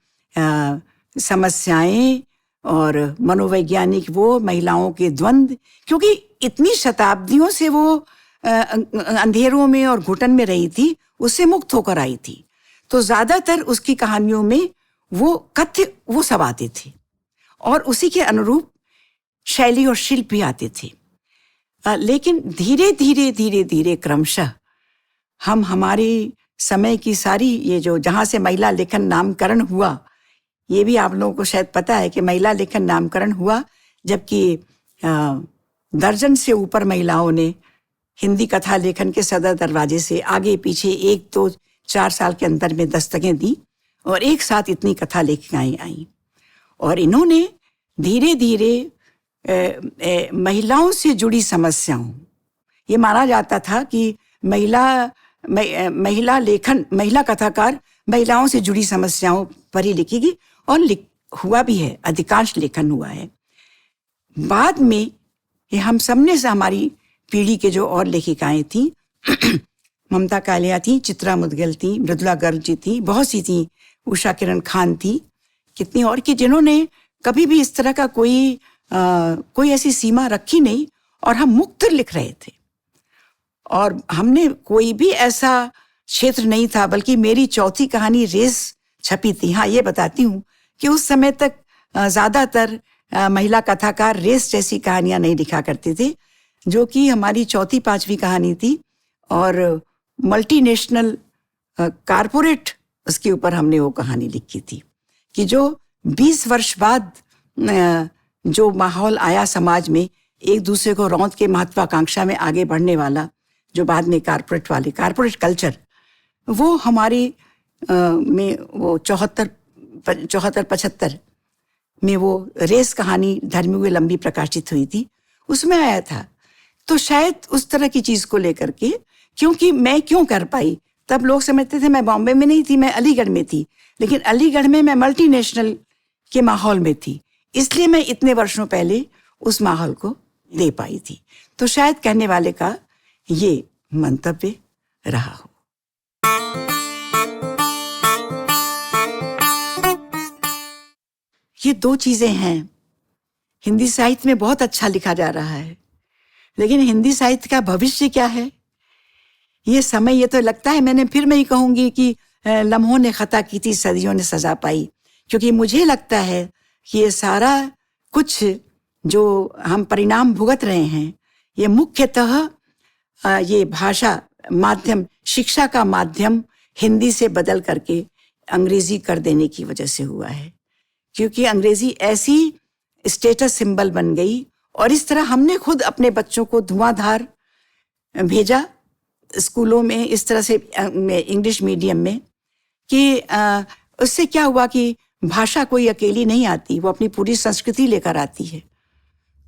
समस्याएं और मनोवैज्ञानिक वो महिलाओं के द्वंद्व, क्योंकि इतनी शताब्दियों से वो अंधेरों में और घुटन में रही थी, उससे मुक्त होकर आई थी, तो ज्यादातर उसकी कहानियों में वो कथ्य वो सब आते थे, और उसी के अनुरूप शैली और शिल्प भी आते थे। लेकिन धीरे धीरे क्रमशः हम हमारे समय की सारी ये जो जहाँ से महिला लेखन नामकरण हुआ, ये भी आप लोगों को शायद पता है कि महिला लेखन नामकरण हुआ जबकि दर्जन से ऊपर महिलाओं ने हिंदी कथा लेखन के सदर दरवाजे से आगे पीछे 1-2-4 साल के अंतर में दस्तकें दी, और एक साथ इतनी कथा लेखिकाएं आईं। और इन्होंने धीरे धीरे महिलाओं से जुड़ी समस्याओं, ये माना जाता था कि महिला कथाकार महिलाओं से जुड़ी समस्याओं पर ही लिखेगी, और हुआ भी है, अधिकांश लेखन हुआ है। बाद में ये हम सबने से, हमारी पीढ़ी के जो और लेखिकाएं थी, ममता कालिया थी, चित्रा मुदगल थी, मृदुला गर्ग जी थी, बहुत सी थी, उषा किरण खान थी, कितनी और की, जिन्होंने कभी भी इस तरह का कोई ऐसी सीमा रखी नहीं, और हम मुक्त लिख रहे थे। और हमने कोई भी ऐसा क्षेत्र नहीं था, बल्कि मेरी चौथी कहानी रेस छपी थी। हाँ, ये बताती हूँ कि उस समय तक ज्यादातर महिला कथाकार रेस जैसी कहानियां नहीं लिखा करते थे, जो कि हमारी चौथी पांचवी कहानी थी, और मल्टीनेशनल कारपोरेट, उसके ऊपर हमने वो कहानी लिखी थी कि जो 20 वर्ष बाद जो माहौल आया समाज में, एक दूसरे को रौंद के महत्वाकांक्षा में आगे बढ़ने वाला, जो बाद में कारपोरेट कल्चर, वो हमारी में वो 74-75 में वो रेस कहानी धर्मी हुए लंबी प्रकाशित हुई थी, उसमें आया था। तो शायद उस तरह की चीज को लेकर के, क्योंकि मैं क्यों कर पाई, तब लोग समझते थे मैं बॉम्बे में नहीं थी, मैं अलीगढ़ में थी, लेकिन अलीगढ़ में मैं मल्टीनेशनल के माहौल में थी, इसलिए मैं इतने वर्षों पहले उस माहौल को ले पाई थी। तो शायद कहने वाले का ये मंतव्य रहा हो। ये दो चीजें हैं। हिंदी साहित्य में बहुत अच्छा लिखा जा रहा है, लेकिन हिंदी साहित्य का भविष्य क्या है, ये समय, ये तो लगता है, मैं ही कहूंगी कि लम्हों ने खता की थी, सदियों ने सजा पाई, क्योंकि मुझे लगता है कि ये सारा कुछ जो हम परिणाम भुगत रहे हैं, ये मुख्यतः ये भाषा माध्यम, शिक्षा का माध्यम हिंदी से बदल करके अंग्रेजी कर देने की वजह से हुआ है। क्योंकि अंग्रेजी ऐसी स्टेटस सिंबल बन गई, और इस तरह हमने खुद अपने बच्चों को धुआंधार भेजा स्कूलों में, इस तरह से इंग्लिश मीडियम में, कि उससे क्या हुआ कि भाषा कोई अकेली नहीं आती, वो अपनी पूरी संस्कृति लेकर आती है।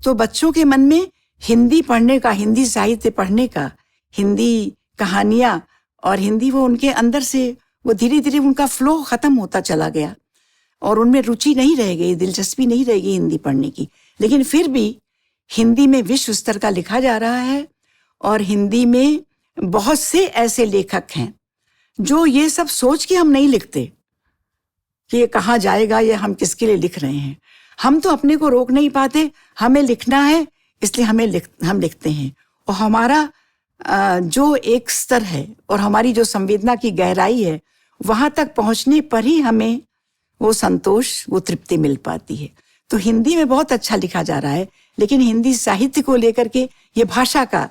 तो बच्चों के मन में हिंदी पढ़ने का, हिंदी साहित्य पढ़ने का, हिंदी कहानियां और हिंदी, वो उनके अंदर से वो धीरे धीरे उनका फ्लो खत्म होता चला गया, और उनमें रुचि नहीं रह गई, दिलचस्पी नहीं रह गई हिंदी पढ़ने की। लेकिन फिर भी हिंदी में विश्व स्तर का लिखा जा रहा है, और हिंदी में बहुत से ऐसे लेखक हैं जो ये सब सोच के हम नहीं लिखते कि ये कहाँ जाएगा, ये हम किसके लिए लिख रहे हैं। हम तो अपने को रोक नहीं पाते, हमें लिखना है, इसलिए हम लिखते हैं। और हमारा जो एक स्तर है और हमारी जो संवेदना की गहराई है, वहां तक पहुंचने पर ही हमें वो संतोष, वो तृप्ति मिल पाती है। तो हिंदी में बहुत अच्छा लिखा जा रहा है, लेकिन हिंदी साहित्य को लेकर के ये भाषा का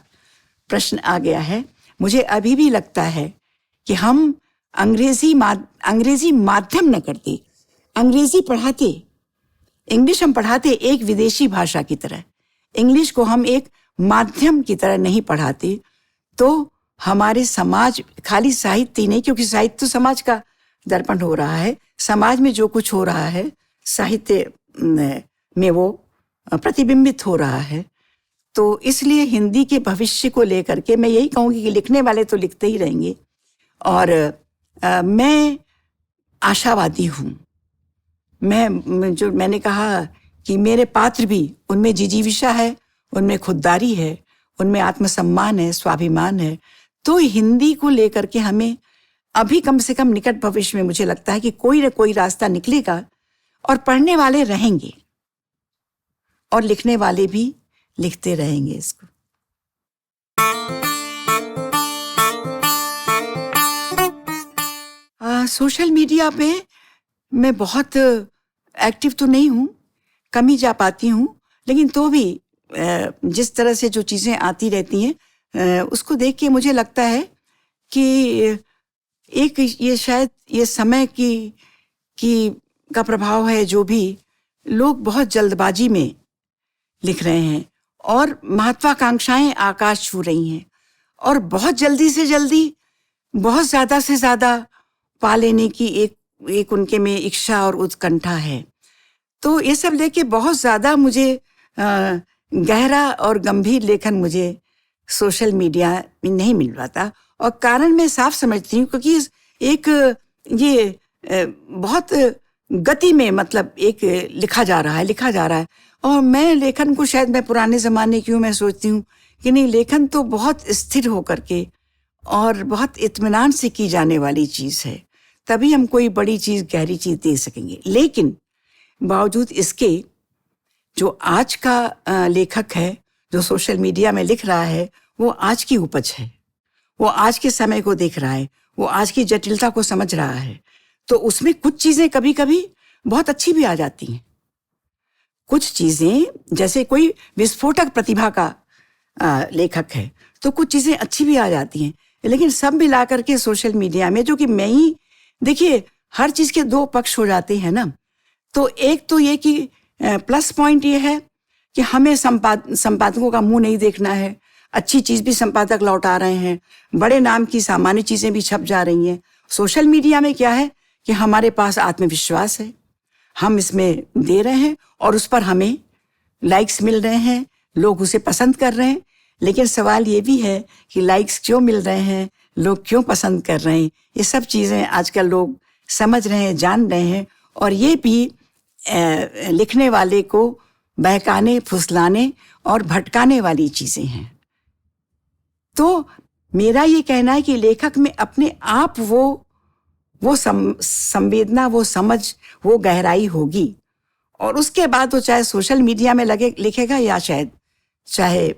प्रश्न आ गया है। मुझे अभी भी लगता है कि हम अंग्रेजी माध्यम न करते, अंग्रेजी पढ़ाते, इंग्लिश हम पढ़ाते एक विदेशी भाषा की तरह, इंग्लिश को हम एक माध्यम की तरह नहीं पढ़ाते, तो हमारे समाज, खाली साहित्य ही नहीं, क्योंकि साहित्य तो समाज का दर्पण हो रहा है, समाज में जो कुछ हो रहा है साहित्य में वो प्रतिबिंबित हो रहा है। तो इसलिए हिंदी के भविष्य को लेकर के मैं यही कहूँगी कि लिखने वाले तो लिखते ही रहेंगे, और मैं आशावादी हूँ। मैंने कहा कि मेरे पात्र भी, उनमें जिजीविषा है, उनमें खुददारी है, उनमें आत्मसम्मान है, स्वाभिमान है। तो हिंदी को लेकर के हमें अभी कम से कम निकट भविष्य में मुझे लगता है कि कोई न कोई रास्ता निकलेगा, और पढ़ने वाले रहेंगे और लिखने वाले भी लिखते रहेंगे इसको। सोशल मीडिया पे मैं बहुत एक्टिव तो नहीं हूँ, कम ही जा पाती हूँ, लेकिन तो भी जिस तरह से जो चीज़ें आती रहती हैं उसको देख के मुझे लगता है कि एक ये शायद ये समय का प्रभाव है, जो भी लोग बहुत जल्दबाजी में लिख रहे हैं और महत्वाकांक्षाएं आकाश छू रही हैं, और बहुत जल्दी से जल्दी, बहुत ज़्यादा से ज़्यादा पा लेने की एक उनके में इच्छा और उत्कंठा है। तो ये सब लेके बहुत ज़्यादा मुझे गहरा और गंभीर लेखन मुझे सोशल मीडिया में नहीं मिल पाता। और कारण मैं साफ समझती हूँ, क्योंकि एक ये बहुत गति में मतलब एक लिखा जा रहा है। और मैं लेखन को, शायद मैं पुराने ज़माने की हूँ, मैं सोचती हूँ कि नहीं, लेखन तो बहुत स्थिर होकर के और बहुत इत्मीनान से की जाने वाली चीज़ है, तभी हम कोई बड़ी चीज़, गहरी चीज़ दे सकेंगे। लेकिन बावजूद इसके जो आज का लेखक है, जो सोशल मीडिया में लिख रहा है, वो आज की उपज है, वो आज के समय को देख रहा है, वो आज की जटिलता को समझ रहा है। तो उसमें कुछ चीज़ें कभी कभी बहुत अच्छी भी आ जाती हैं, कुछ चीज़ें, जैसे कोई विस्फोटक प्रतिभा का लेखक है तो कुछ चीज़ें अच्छी भी आ जाती हैं। लेकिन सब मिला करके सोशल मीडिया में, जो कि मैं ही, देखिए हर चीज़ के दो पक्ष हो जाते हैं ना। तो एक तो ये कि प्लस पॉइंट ये है कि हमें संपादकों का मुंह नहीं देखना है, अच्छी चीज़ भी संपादक लौटा रहे हैं, बड़े नाम की सामान्य चीज़ें भी छप जा रही हैं। सोशल मीडिया में क्या है कि हमारे पास आत्मविश्वास है, हम इसमें दे रहे हैं और उस पर हमें लाइक्स मिल रहे हैं, लोग उसे पसंद कर रहे हैं। लेकिन सवाल ये भी है कि लाइक्स क्यों मिल रहे हैं, लोग क्यों पसंद कर रहे हैं, ये सब चीज़ें आजकल लोग समझ रहे हैं, जान रहे हैं। और ये भी लिखने वाले को बहकाने, फुसलाने और भटकाने वाली चीज़ें हैं। तो मेरा ये कहना है कि लेखक में अपने आप वो संवेदना, वो समझ, वो गहराई होगी, और उसके बाद वो चाहे सोशल मीडिया में लिखेगा या चाहे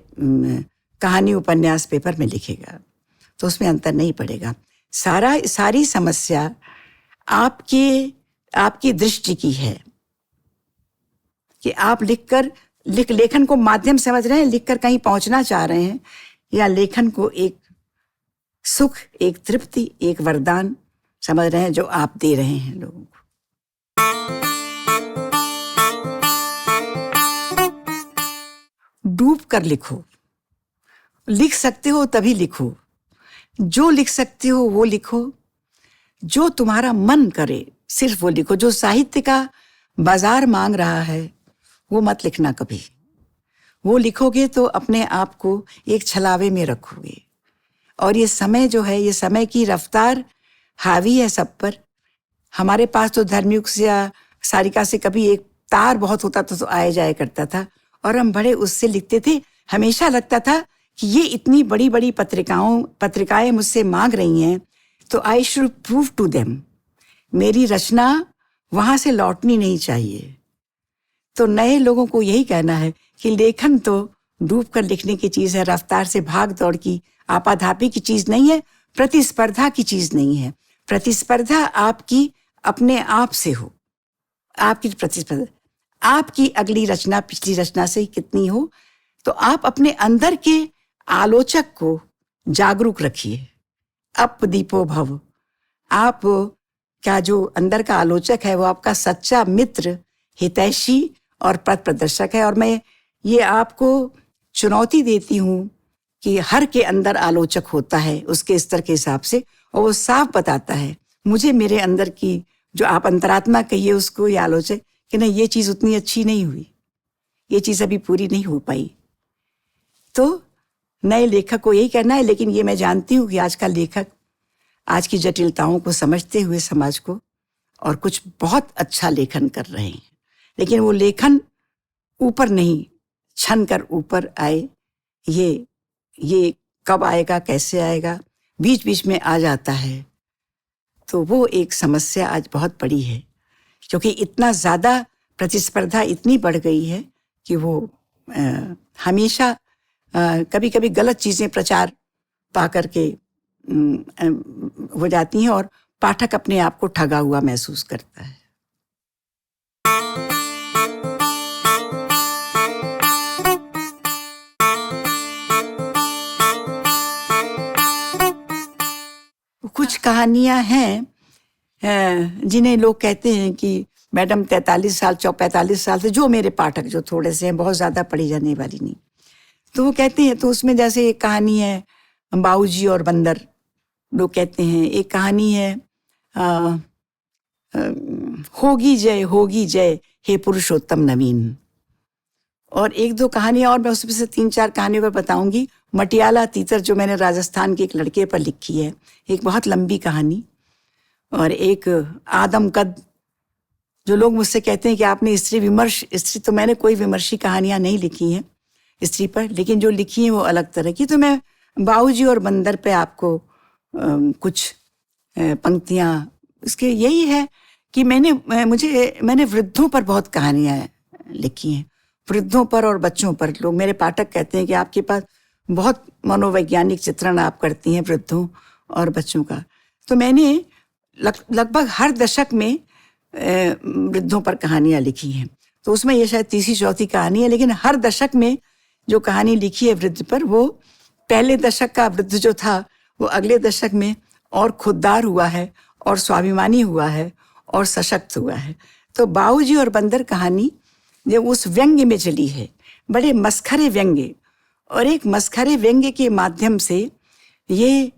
कहानी, उपन्यास, पेपर में लिखेगा, तो उसमें अंतर नहीं पड़ेगा। सारी समस्या आपकी दृष्टि की है कि आप लेखन को माध्यम समझ रहे हैं, लिखकर कहीं पहुंचना चाह रहे हैं, या लेखन को एक सुख, एक तृप्ति, एक वरदान समझ रहे हैं जो आप दे रहे हैं लोगों को। डूब कर लिखो, लिख सकते हो तभी लिखो, जो लिख सकते हो वो लिखो, जो तुम्हारा मन करे सिर्फ वो लिखो। जो साहित्य का बाजार मांग रहा है वो मत लिखना कभी। वो लिखोगे तो अपने आप को एक छलावे में रखोगे। और ये समय जो है, ये समय की रफ्तार हावी है सब पर। हमारे पास तो धर्मयुग से या सारिका से कभी एक तार बहुत होता था तो आया जाया करता था, और हम बड़े उससे लिखते थे। हमेशा लगता था कि ये इतनी बड़ी बड़ी पत्रिकाएं मुझसे मांग रही हैं, तो I should prove to them, मेरी रचना वहां से लौटनी नहीं चाहिए। तो नए लोगों को यही कहना है कि लेखन तो डूब कर लिखने की चीज़ है, रफ्तार से भाग दौड़ की, आपाधापी की चीज़ नहीं है, प्रतिस्पर्धा की चीज़ नहीं है। प्रतिस्पर्धा आपकी अपने आप से हो, आपकी प्रतिस्पर्धा, आपकी अगली रचना पिछली रचना से कितनी हो। तो आप अपने अंदर के आलोचक को जागरूक रखिए। अपदीपो भव, आप क्या जो अंदर का आलोचक है वो आपका सच्चा मित्र, हितैषी और पथ प्रदर्शक है। और मैं ये आपको चुनौती देती हूँ कि हर के अंदर आलोचक होता है उसके स्तर के हिसाब से, और वो साफ बताता है मुझे मेरे अंदर की जो आप अंतरात्मा कहिए उसको, ये आलोचक, कि नहीं ये चीज़ उतनी अच्छी नहीं हुई, ये चीज़ अभी पूरी नहीं हो पाई। तो नए लेखक को यही करना है। लेकिन ये मैं जानती हूँ कि आज का लेखक आज की जटिलताओं को समझते हुए समाज को और कुछ बहुत अच्छा लेखन कर रहे हैं, लेकिन वो लेखन ऊपर नहीं छन कर ऊपर आए, ये कब आएगा, कैसे आएगा, बीच बीच में आ जाता है। तो वो एक समस्या आज बहुत बड़ी है, क्योंकि इतना ज़्यादा प्रतिस्पर्धा इतनी बढ़ गई है कि वो हमेशा कभी कभी गलत चीज़ें प्रचार पा करके हो जाती हैं और पाठक अपने आप को ठगा हुआ महसूस करता है। कुछ कहानियां हैं जिन्हें लोग कहते हैं कि मैडम 45 साल से, जो मेरे पाठक जो थोड़े से हैं, बहुत ज़्यादा पढ़ी जाने वाली नहीं, तो वो कहते हैं। तो उसमें जैसे एक कहानी है बाबूजी और बंदर, लोग कहते हैं। एक कहानी है होगी जय हे पुरुषोत्तम नवीन। और एक दो कहानियां और मैं उसमें से 3-4 कहानियों पर बताऊंगी। मटियाला तीतर जो मैंने राजस्थान के एक लड़के पर लिखी है, एक बहुत लंबी कहानी। और एक आदम कद, जो लोग मुझसे कहते हैं कि आपने स्त्री तो मैंने कोई विमर्शी कहानियां नहीं लिखी हैं स्त्री पर, लेकिन जो लिखी हैं वो अलग तरह की। तो मैं बाबूजी और बंदर पे आपको कुछ पंक्तियां, इसके यही है कि मैंने वृद्धों पर बहुत कहानियां लिखी हैं, वृद्धों पर और बच्चों पर। लोग, मेरे पाठक कहते हैं कि आपके पास बहुत मनोवैज्ञानिक चित्रण आप करती हैं वृद्धों और बच्चों का। तो मैंने लगभग हर दशक में वृद्धों पर कहानियां लिखी हैं। तो उसमें ये शायद 3री-4थी कहानी है, लेकिन हर दशक में जो कहानी लिखी है वृद्ध पर, वो पहले दशक का वृद्ध जो था वो अगले दशक में और खुददार हुआ है और स्वाभिमानी हुआ है और सशक्त हुआ है। तो बाबूजी और बंदर कहानी जो उस व्यंग्य में चली है, बड़े मस्खरे व्यंग्य, और एक मस्खरे व्यंग्य के माध्यम से ये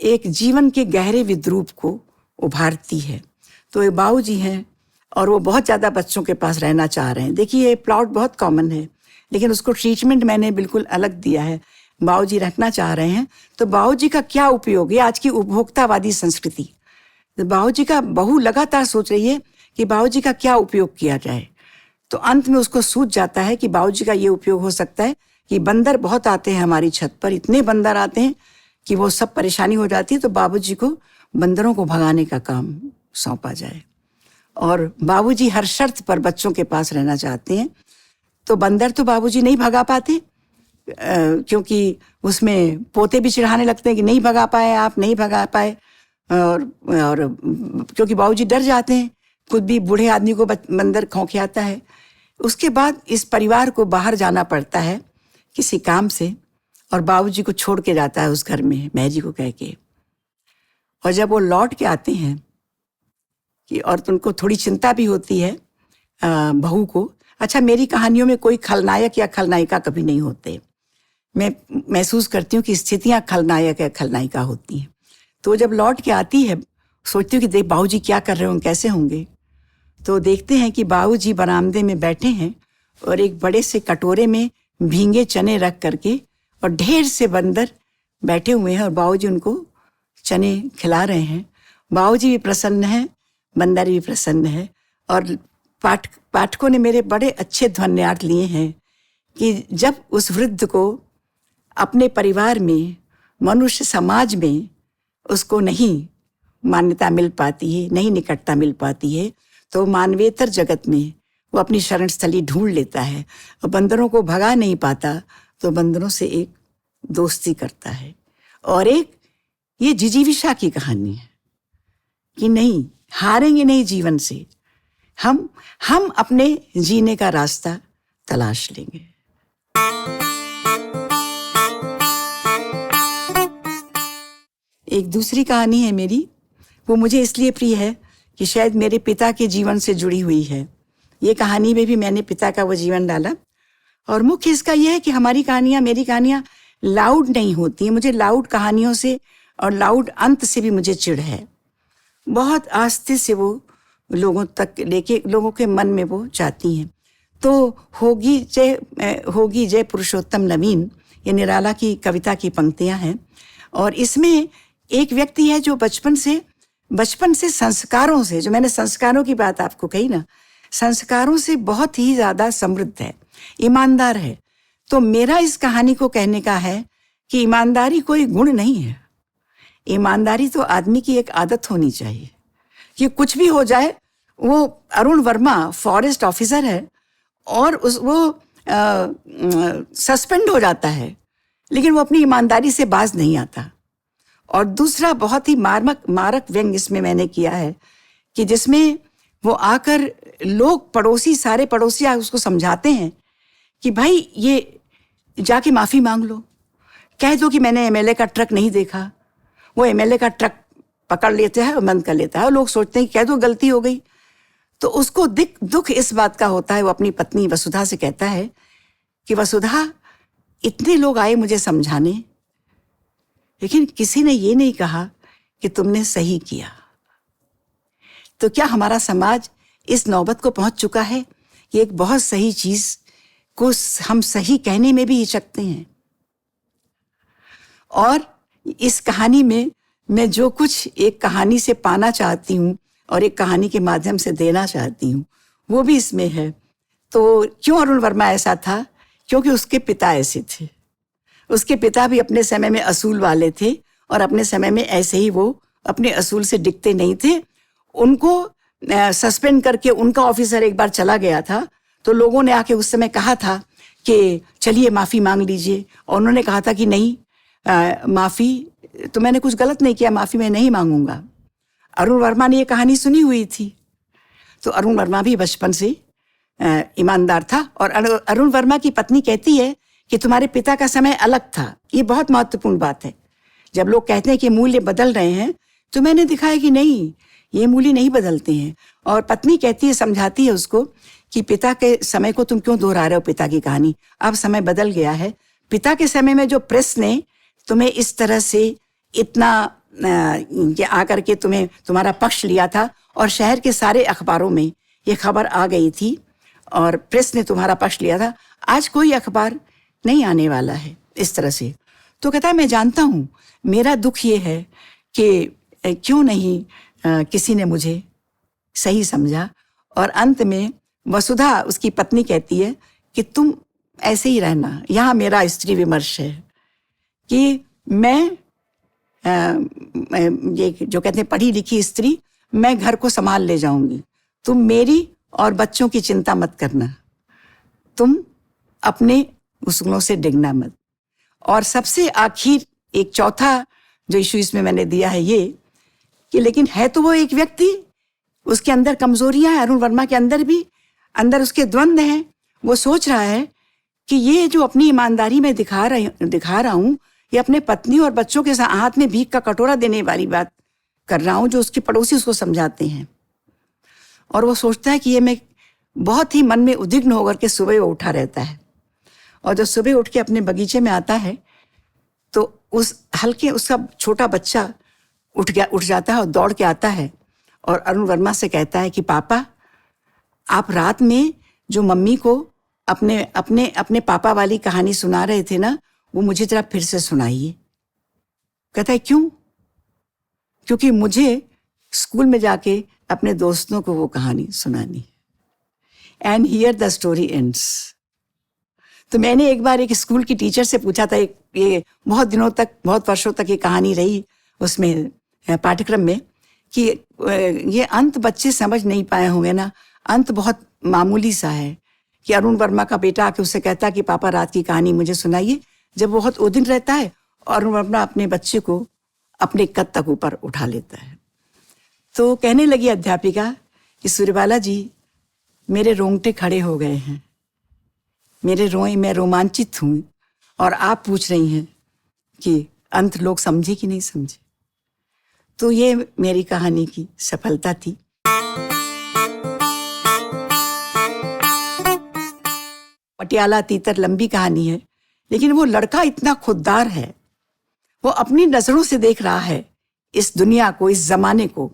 एक जीवन के गहरे विद्रूप को उभारती है। तो ये बाबूजी हैं और वो बहुत ज़्यादा बच्चों के पास रहना चाह रहे हैं। देखिए, ये प्लॉट बहुत कॉमन है, लेकिन उसको ट्रीटमेंट मैंने बिल्कुल अलग दिया है। बाबूजी रखना चाह रहे हैं, तो बाबूजी का क्या उपयोग है? आज की उपभोक्तावादी संस्कृति, तो बाबूजी का बहू लगातार सोच रही है कि बाबूजी का क्या उपयोग किया जाए। तो अंत में उसको सूझ जाता है कि बाबूजी का ये उपयोग हो सकता है कि बंदर बहुत आते हैं हमारी छत पर, इतने बंदर आते हैं कि वो सब परेशानी हो जाती है, तो बाबूजी को बंदरों को भगाने का काम सौंपा जाए। और बाबूजी हर शर्त पर बच्चों के पास रहना चाहते हैं। तो बंदर तो बाबूजी नहीं भगा पाते, क्योंकि उसमें पोते भी चिढ़ाने लगते हैं कि नहीं भगा पाए, आप नहीं भगा पाए। और क्योंकि बाबूजी डर जाते हैं, खुद भी बूढ़े आदमी को बंदर खौंखियाता है। उसके बाद इस परिवार को बाहर जाना पड़ता है किसी काम से, और बाबूजी को छोड़ के जाता है उस घर में, महजी को कह के। और जब वो लौट के आते हैं कि, और उनको थोड़ी चिंता भी होती है बहू को। अच्छा, मेरी कहानियों में कोई खलनायक या खलनायिका कभी नहीं होते। मैं महसूस करती हूँ कि स्थितियाँ खलनायक या खलनायिका होती हैं। तो जब लौट के आती है, सोचती हूँ कि देख बाबूजी क्या कर रहे होंगे, कैसे होंगे। तो देखते हैं कि बाबूजी बरामदे में बैठे हैं और एक बड़े से कटोरे में भींगे चने रख करके, और ढेर से बंदर बैठे हुए हैं और बाबूजी उनको चने खिला रहे हैं। बाबूजी भी प्रसन्न हैं, बंदर भी प्रसन्न है। और पाठकों ने मेरे बड़े अच्छे ध्वन्यार्थ लिए हैं कि जब उस वृद्ध को अपने परिवार में, मनुष्य समाज में उसको नहीं मान्यता मिल पाती है, नहीं निकटता मिल पाती है, तो मानवेतर जगत में वो अपनी शरण स्थली ढूंढ लेता है। और बंदरों को भगा नहीं पाता तो बंदरों से एक दोस्ती करता है। और एक ये जिजीविषा की कहानी है कि नहीं, हारेंगे नहीं जीवन से, हम अपने जीने का रास्ता तलाश लेंगे। एक दूसरी कहानी है मेरी, वो मुझे इसलिए प्रिय है कि शायद मेरे पिता के जीवन से जुड़ी हुई है। ये कहानी में भी मैंने पिता का वो जीवन डाला। और मुख्य इसका यह है कि मेरी कहानियाँ लाउड नहीं होती हैं। मुझे लाउड कहानियों से और लाउड अंत से भी मुझे चिढ़ है। बहुत आस्ते से वो लोगों तक लेके, लोगों के मन में वो जाती हैं। तो होगी जय पुरुषोत्तम नवीन, ये निराला की कविता की पंक्तियां हैं। और इसमें एक व्यक्ति है जो बचपन से संस्कारों से, जो मैंने संस्कारों की बात आपको कही ना, संस्कारों से बहुत ही ज्यादा समृद्ध है, ईमानदार है। तो मेरा इस कहानी को कहने का है कि ईमानदारी कोई गुण नहीं है, ईमानदारी तो आदमी की एक आदत होनी चाहिए। कि कुछ भी हो जाए, वो अरुण वर्मा फॉरेस्ट ऑफिसर है और वो सस्पेंड हो जाता है, लेकिन वो अपनी ईमानदारी से बाज नहीं आता। और दूसरा बहुत ही मारक व्यंग इसमें मैंने किया है कि जिसमें वो आकर सारे पड़ोसी उसको समझाते हैं कि भाई ये जाके माफी मांग लो, कह दो कि मैंने एमएलए का ट्रक नहीं देखा। वो एमएलए का ट्रक पकड़ लेता है और बंद कर लेता है, और लोग सोचते हैं कि कह दो गलती हो गई। तो उसको दुख इस बात का होता है, वो अपनी पत्नी वसुधा से कहता है कि वसुधा, इतने लोग आए मुझे समझाने, लेकिन किसी ने ये नहीं कहा कि तुमने सही किया। तो क्या हमारा समाज इस नौबत को पहुंच चुका है कि एक बहुत सही चीज को हम सही कहने में भी हिचकते हैं? और इस कहानी में मैं जो कुछ एक कहानी से पाना चाहती हूँ और एक कहानी के माध्यम से देना चाहती हूँ, वो भी इसमें है। तो क्यों अरुण वर्मा ऐसा था? क्योंकि उसके पिता ऐसे थे। उसके पिता भी अपने समय में असूल वाले थे और अपने समय में ऐसे ही वो अपने असूल से डिगते नहीं थे। उनको सस्पेंड करके उनका ऑफिसर एक बार चला गया था, तो लोगों ने आके उस समय कहा था कि चलिए माफ़ी मांग लीजिए, और उन्होंने कहा था कि नहीं, माफ़ी तो मैंने कुछ गलत नहीं किया, माफ़ी मैं नहीं मांगूंगा। अरुण वर्मा ने ये कहानी सुनी हुई थी, तो अरुण वर्मा भी बचपन से ईमानदार था। और अरुण वर्मा की पत्नी कहती है कि तुम्हारे पिता का समय अलग था। ये बहुत महत्वपूर्ण बात है। जब लोग कहते हैं कि मूल्य बदल रहे हैं, तो मैंने दिखाया कि नहीं, ये मूल्य नहीं बदलते हैं। और पत्नी कहती है, समझाती है उसको कि पिता के समय को तुम क्यों दोहरा रहे हो, पिता की कहानी, अब समय बदल गया है। पिता के समय में जो प्रेस ने तुम्हें इस तरह से इतना आकर के तुम्हारा पक्ष लिया था, और शहर के सारे अखबारों में ये खबर आ गई थी और प्रेस ने तुम्हारा पक्ष लिया था, आज कोई अखबार नहीं आने वाला है इस तरह से। तो कहता है मैं जानता हूँ, मेरा दुख ये है कि क्यों नहीं किसी ने मुझे सही समझा। और अंत में वसुधा उसकी पत्नी कहती है कि तुम ऐसे ही रहना। यहाँ मेरा स्त्री विमर्श है कि मैं ये जो कहते हैं पढ़ी लिखी स्त्री, मैं घर को संभाल ले जाऊंगी, तुम मेरी और बच्चों की चिंता मत करना, तुम अपने उसूलों से डिगना मत। और सबसे आखिर एक चौथा जो इशू इसमें मैंने दिया है ये कि लेकिन है तो वो एक व्यक्ति, उसके अंदर कमजोरियां हैं, अरुण वर्मा के अंदर भी, अंदर उसके द्वंद्व हैं। वो सोच रहा है कि ये जो अपनी ईमानदारी में दिखा रहा हूँ, ये अपने पत्नी और बच्चों के हाथ में भीख का कटोरा देने वाली बात कर रहा हूँ, जो उसके पड़ोसी उसको समझाते हैं। और वो सोचता है कि ये मैं बहुत ही मन में उद्विग्न होकर के सुबह वो उठा रहता है। और जब सुबह उठ के अपने बगीचे में आता है, तो उसका छोटा बच्चा उठ जाता है और दौड़ के आता है और अरुण वर्मा से कहता है कि पापा, आप रात में जो मम्मी को अपने पापा वाली कहानी सुना रहे थे ना, वो मुझे जरा फिर से सुनाइए। कहता है क्यों? क्योंकि मुझे स्कूल में जाके अपने दोस्तों को वो कहानी सुनानी है। And here the story ends. तो मैंने एक बार एक स्कूल की टीचर से पूछा था, ये बहुत दिनों तक, बहुत वर्षों तक ये कहानी रही उसमें पाठ्यक्रम में, कि ये अंत बच्चे समझ नहीं पाए होंगे ना, अंत बहुत मामूली सा है कि अरुण वर्मा का बेटा आके उससे कहता है कि पापा रात की कहानी मुझे सुनाइए, जब वो बहुत उदिन रहता है और अरुण वर्मा अपने बच्चे को अपने कद तक ऊपर उठा लेता है। तो कहने लगी अध्यापिका कि सूर्यबाला जी, मेरे रोंगटे खड़े हो गए हैं, मैं रोमांचित हूँ, और आप पूछ रही हैं कि अंत लोग समझे कि नहीं समझे। तो ये मेरी कहानी की सफलता थी। पटियाला तीतर लंबी कहानी है, लेकिन वो लड़का इतना खुददार है, वो अपनी नजरों से देख रहा है इस दुनिया को, इस जमाने को,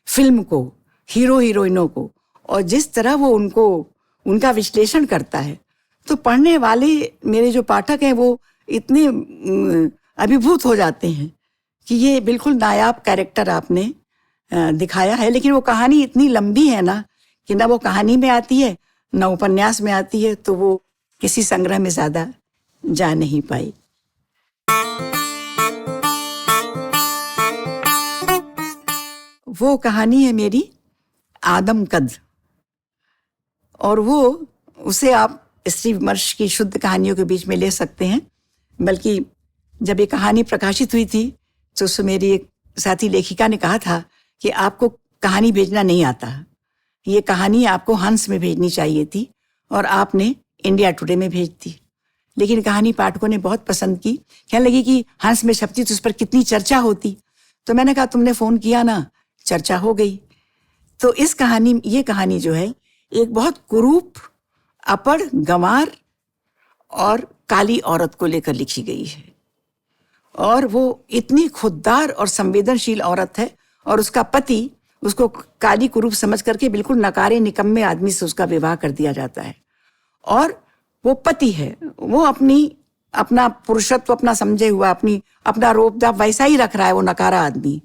फिल्म को, हीरो हीरोइनों को, और जिस तरह वो उनका विश्लेषण करता है, तो पढ़ने वाले मेरे जो पाठक हैं वो इतने अभिभूत हो जाते हैं कि ये बिल्कुल नायाब कैरेक्टर आपने दिखाया है। लेकिन वो कहानी इतनी लंबी है ना कि ना वो कहानी में आती है, ना उपन्यास में आती है, तो वो किसी संग्रह में ज्यादा जा नहीं पाई। वो कहानी है मेरी आदम कद, और उसे आप स्त्री विमर्श की शुद्ध कहानियों के बीच में ले सकते हैं। बल्कि जब ये कहानी प्रकाशित हुई थी, तो उससे मेरी एक साथी लेखिका ने कहा था कि आपको कहानी भेजना नहीं आता, ये कहानी आपको हंस में भेजनी चाहिए थी, और आपने इंडिया टुडे में भेज दी। लेकिन कहानी पाठकों ने बहुत पसंद की, कहने लगी कि हंस में छपती तो उस पर कितनी चर्चा होती। तो मैंने कहा तुमने फोन किया ना, चर्चा हो गई। तो ये कहानी जो है, एक बहुत कुरूप, अपड़, गंवार और काली औरत को लेकर लिखी गई है। और वो इतनी खुददार और संवेदनशील औरत है, और उसका पति उसको काली कुरूप समझ करके बिल्कुल नकारे निकम्मे आदमी से उसका विवाह कर दिया जाता है। और वो पति है, वो अपना पुरुषत्व अपना समझे हुआ अपना रोप दाप वैसा ही रख रहा है वो नकारा आदमी।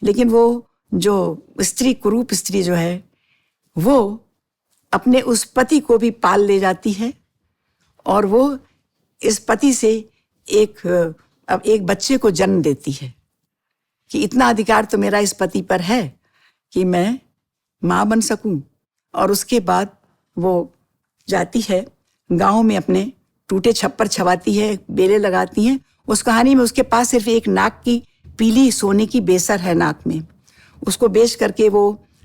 लेकिन वो जो स्त्री, कुरूप स्त्री जो है, वो अपने उस पति को भी पाल ले जाती है और वो इस पति से एक बच्चे को जन्म देती है कि इतना अधिकार तो मेरा इस पति पर है कि मैं माँ बन सकूं। और उसके बाद वो जाती है गांव में, अपने टूटे छप्पर छवाती है, बेले लगाती हैं। उस कहानी में उसके पास सिर्फ एक नाक की पीली सोने की बेसर है नाक में, उसको बेच करके वो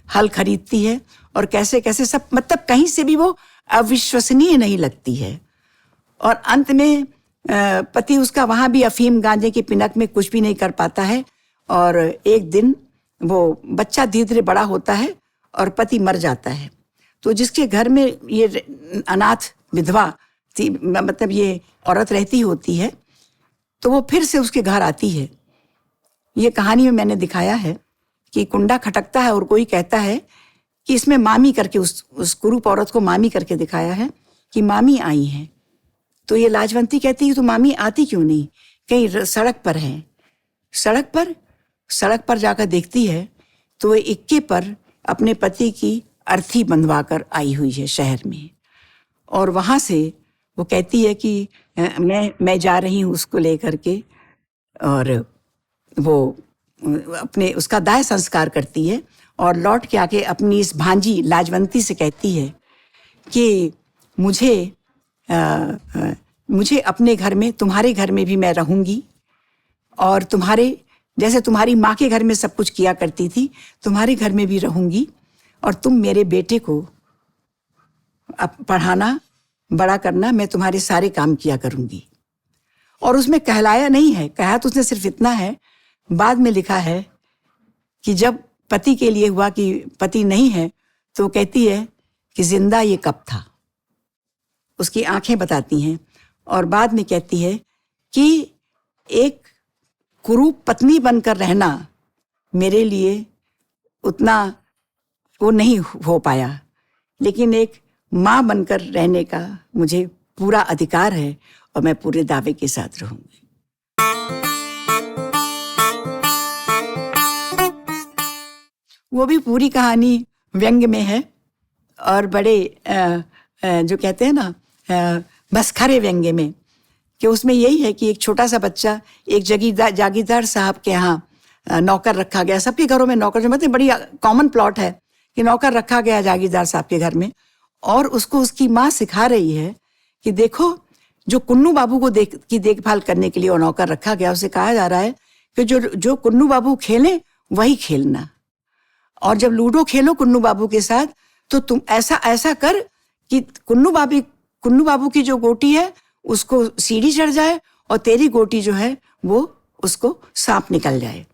हल खरीदती है और कैसे कैसे सब, मतलब कहीं से भी वो अविश्वसनीय नहीं लगती है। और अंत में पति उसका वहां भी अफीम गांजे की पिनक में कुछ भी नहीं कर पाता है और एक दिन वो बच्चा धीरे धीरे बड़ा होता है और पति मर जाता है। तो जिसके घर में ये अनाथ विधवा थी, मतलब ये औरत रहती होती है, तो वो फिर से उसके घर आती है। ये कहानी में मैंने दिखाया है कि कुंडा खटकता है और कोई कहता है कि इसमें मामी करके उस कुरूप औरत को मामी करके दिखाया है कि मामी आई हैं। तो ये लाजवंती कहती है तो मामी आती क्यों नहीं, कहीं सड़क पर है। सड़क पर जाकर देखती है तो वो इक्के पर अपने पति की अर्थी बंधवा कर आई हुई है शहर में। और वहां से वो कहती है कि मैं जा रही हूँ उसको लेकर के, और वो अपने उसका दाह संस्कार करती है और लौट के आके अपनी इस भांजी लाजवंती से कहती है कि मुझे अपने घर में, तुम्हारे घर में भी मैं रहूंगी और जैसे तुम्हारी माँ के घर में सब कुछ किया करती थी, तुम्हारे घर में भी रहूंगी और तुम मेरे बेटे को पढ़ाना, बड़ा करना, मैं तुम्हारे सारे काम किया करूंगी। और उसमें कहलाया नहीं है, कहा तो उसने सिर्फ इतना है, बाद में लिखा है कि जब पति के लिए हुआ कि पति नहीं है तो कहती है कि जिंदा ये कब था, उसकी आंखें बताती हैं। और बाद में कहती है कि एक कुरूप पत्नी बनकर रहना मेरे लिए उतना वो नहीं हो पाया, लेकिन एक माँ बनकर रहने का मुझे पूरा अधिकार है और मैं पूरे दावे के साथ रहूंगी। वो भी पूरी कहानी व्यंग्य में है और बड़े जो कहते हैं ना मस्खरे व्यंग्य में, कि उसमें यही है कि एक छोटा सा बच्चा एक जागीरदार साहब के यहाँ नौकर रखा गया। सबके घरों में नौकर, जो मतलब बड़ी कॉमन प्लॉट है कि नौकर रखा गया जागीरदार साहब के घर में, और उसको उसकी माँ सिखा रही है कि देखो, जो कुन्नू बाबू को की देखभाल करने के लिए वो नौकर रखा गया, उसे कहा जा रहा है कि जो कुन्नू बाबू खेलें वही खेलना, और जब लूडो खेलो कुन्नू बाबू के साथ तो तुम ऐसा कर कि कुन्नू बाबू की जो गोटी है उसको सीढ़ी चढ़ जाए और तेरी गोटी जो है वो उसको सांप निकल जाए।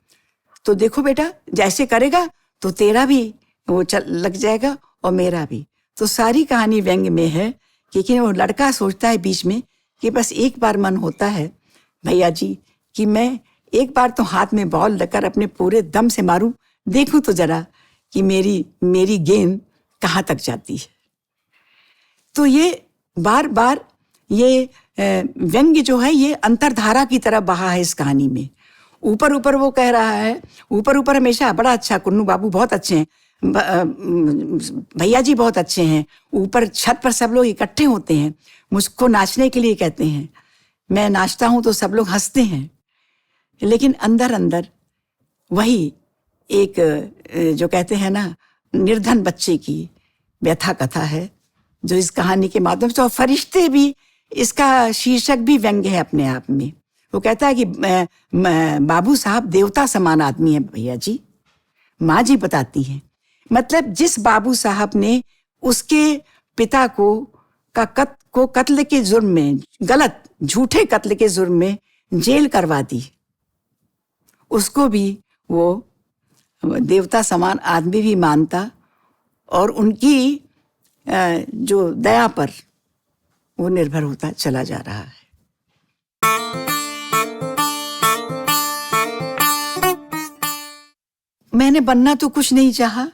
तो देखो बेटा, जैसे करेगा तो तेरा भी वो लग जाएगा और मेरा भी। तो सारी कहानी व्यंग्य में है, लेकिन वो लड़का सोचता है बीच में कि बस एक बार मन होता है भैया जी कि मैं एक बार तो हाथ में बॉल लेकर अपने पूरे दम से मारूं, देखूं तो जरा कि मेरी गेंद कहाँ तक जाती है। तो ये बार बार ये व्यंग्य जो है ये अंतर्धारा की तरह बहा है इस कहानी में। ऊपर वो कह रहा है, ऊपर हमेशा बड़ा अच्छा, कुन्नू बाबू बहुत अच्छे हैं, भैया जी बहुत अच्छे हैं, ऊपर छत पर सब लोग इकट्ठे होते हैं, मुझको नाचने के लिए कहते हैं, मैं नाचता हूं तो सब लोग हंसते हैं। लेकिन अंदर अंदर वही एक जो कहते हैं ना निर्धन बच्चे की व्यथा कथा है जो इस कहानी के माध्यम से, और फरिश्ते भी, इसका शीर्षक भी व्यंग्य है अपने आप में। वो कहता है कि बाबू साहब देवता समान आदमी है भैया जी, माँ जी बताती हैं। मतलब जिस बाबू साहब ने उसके पिता को कत्ल के जुर्म में, गलत झूठे कत्ल के जुर्म में जेल करवा दी, उसको भी वो देवता समान आदमी भी मानता और उनकी जो दया पर वो निर्भर होता चला जा रहा है। मैंने बनना तो कुछ नहीं चाहा।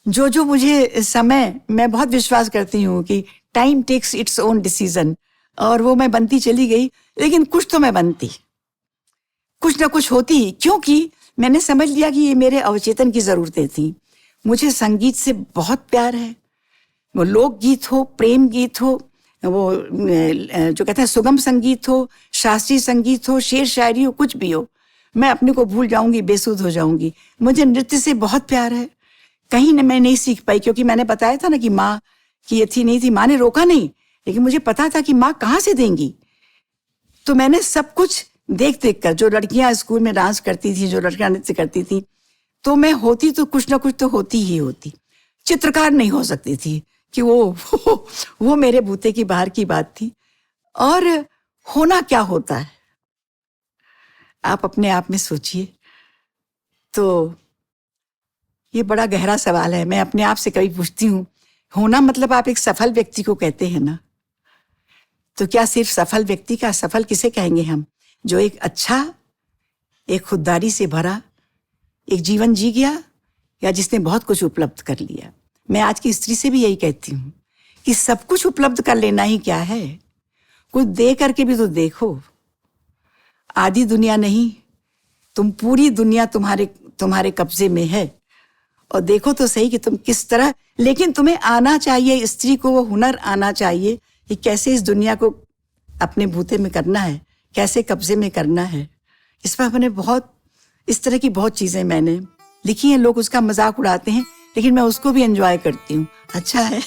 जो जो मुझे समय, मैं बहुत विश्वास करती हूँ कि time takes its own decision, और वो मैं बनती चली गई। लेकिन कुछ तो मैं बनती, कुछ ना कुछ होती, क्योंकि मैंने समझ लिया कि ये मेरे अवचेतन की ज़रूरतें थी। मुझे संगीत से बहुत प्यार है, वो लोकगीत हो, प्रेम गीत हो, वो जो कहते हैं सुगम संगीत हो, शास्त्रीय संगीत हो, शेर शायरी हो, कुछ भी हो, मैं अपने को भूल जाऊंगी, बेसुध हो जाऊंगी। मुझे नृत्य से बहुत प्यार है। कहीं न मैं नहीं सीख पाई, क्योंकि मैंने बताया था ना कि माँ की ये थी नहीं थी, माँ ने रोका नहीं, लेकिन मुझे पता था कि माँ कहाँ से देंगी। तो मैंने सब कुछ देख देख कर, जो लड़कियां स्कूल में डांस करती थी, जो लड़कियां नृत्य करती थी, तो मैं होती तो कुछ ना कुछ तो होती ही होती। चित्रकार नहीं हो सकती थी कि वो मेरे बूते की बाहर की बात थी। और होना क्या होता है, आप अपने आप में सोचिए। तो ये बड़ा गहरा सवाल है। मैं अपने आप से कभी पूछती हूँ, होना मतलब आप एक सफल व्यक्ति को कहते हैं ना, तो क्या सिर्फ सफल व्यक्ति का? सफल किसे कहेंगे हम? जो एक अच्छा, एक खुददारी से भरा एक जीवन जी गया, या जिसने बहुत कुछ उपलब्ध कर लिया। मैं आज की स्त्री से भी यही कहती हूँ कि सब कुछ उपलब्ध कर लेना ही क्या है, कुछ दे करके भी तो देखो। आधी दुनिया नहीं, तुम पूरी दुनिया तुम्हारे कब्जे में है, और देखो तो सही कि तुम किस तरह। लेकिन तुम्हें आना चाहिए, स्त्री को वो हुनर आना चाहिए कि कैसे इस दुनिया को अपने बूते में करना है, कैसे कब्जे में करना है। इस पर मैंने बहुत, इस तरह की बहुत चीजें मैंने लिखी हैं। लोग उसका मजाक उड़ाते हैं, लेकिन मैं उसको भी एंजॉय करती हूँ। अच्छा है।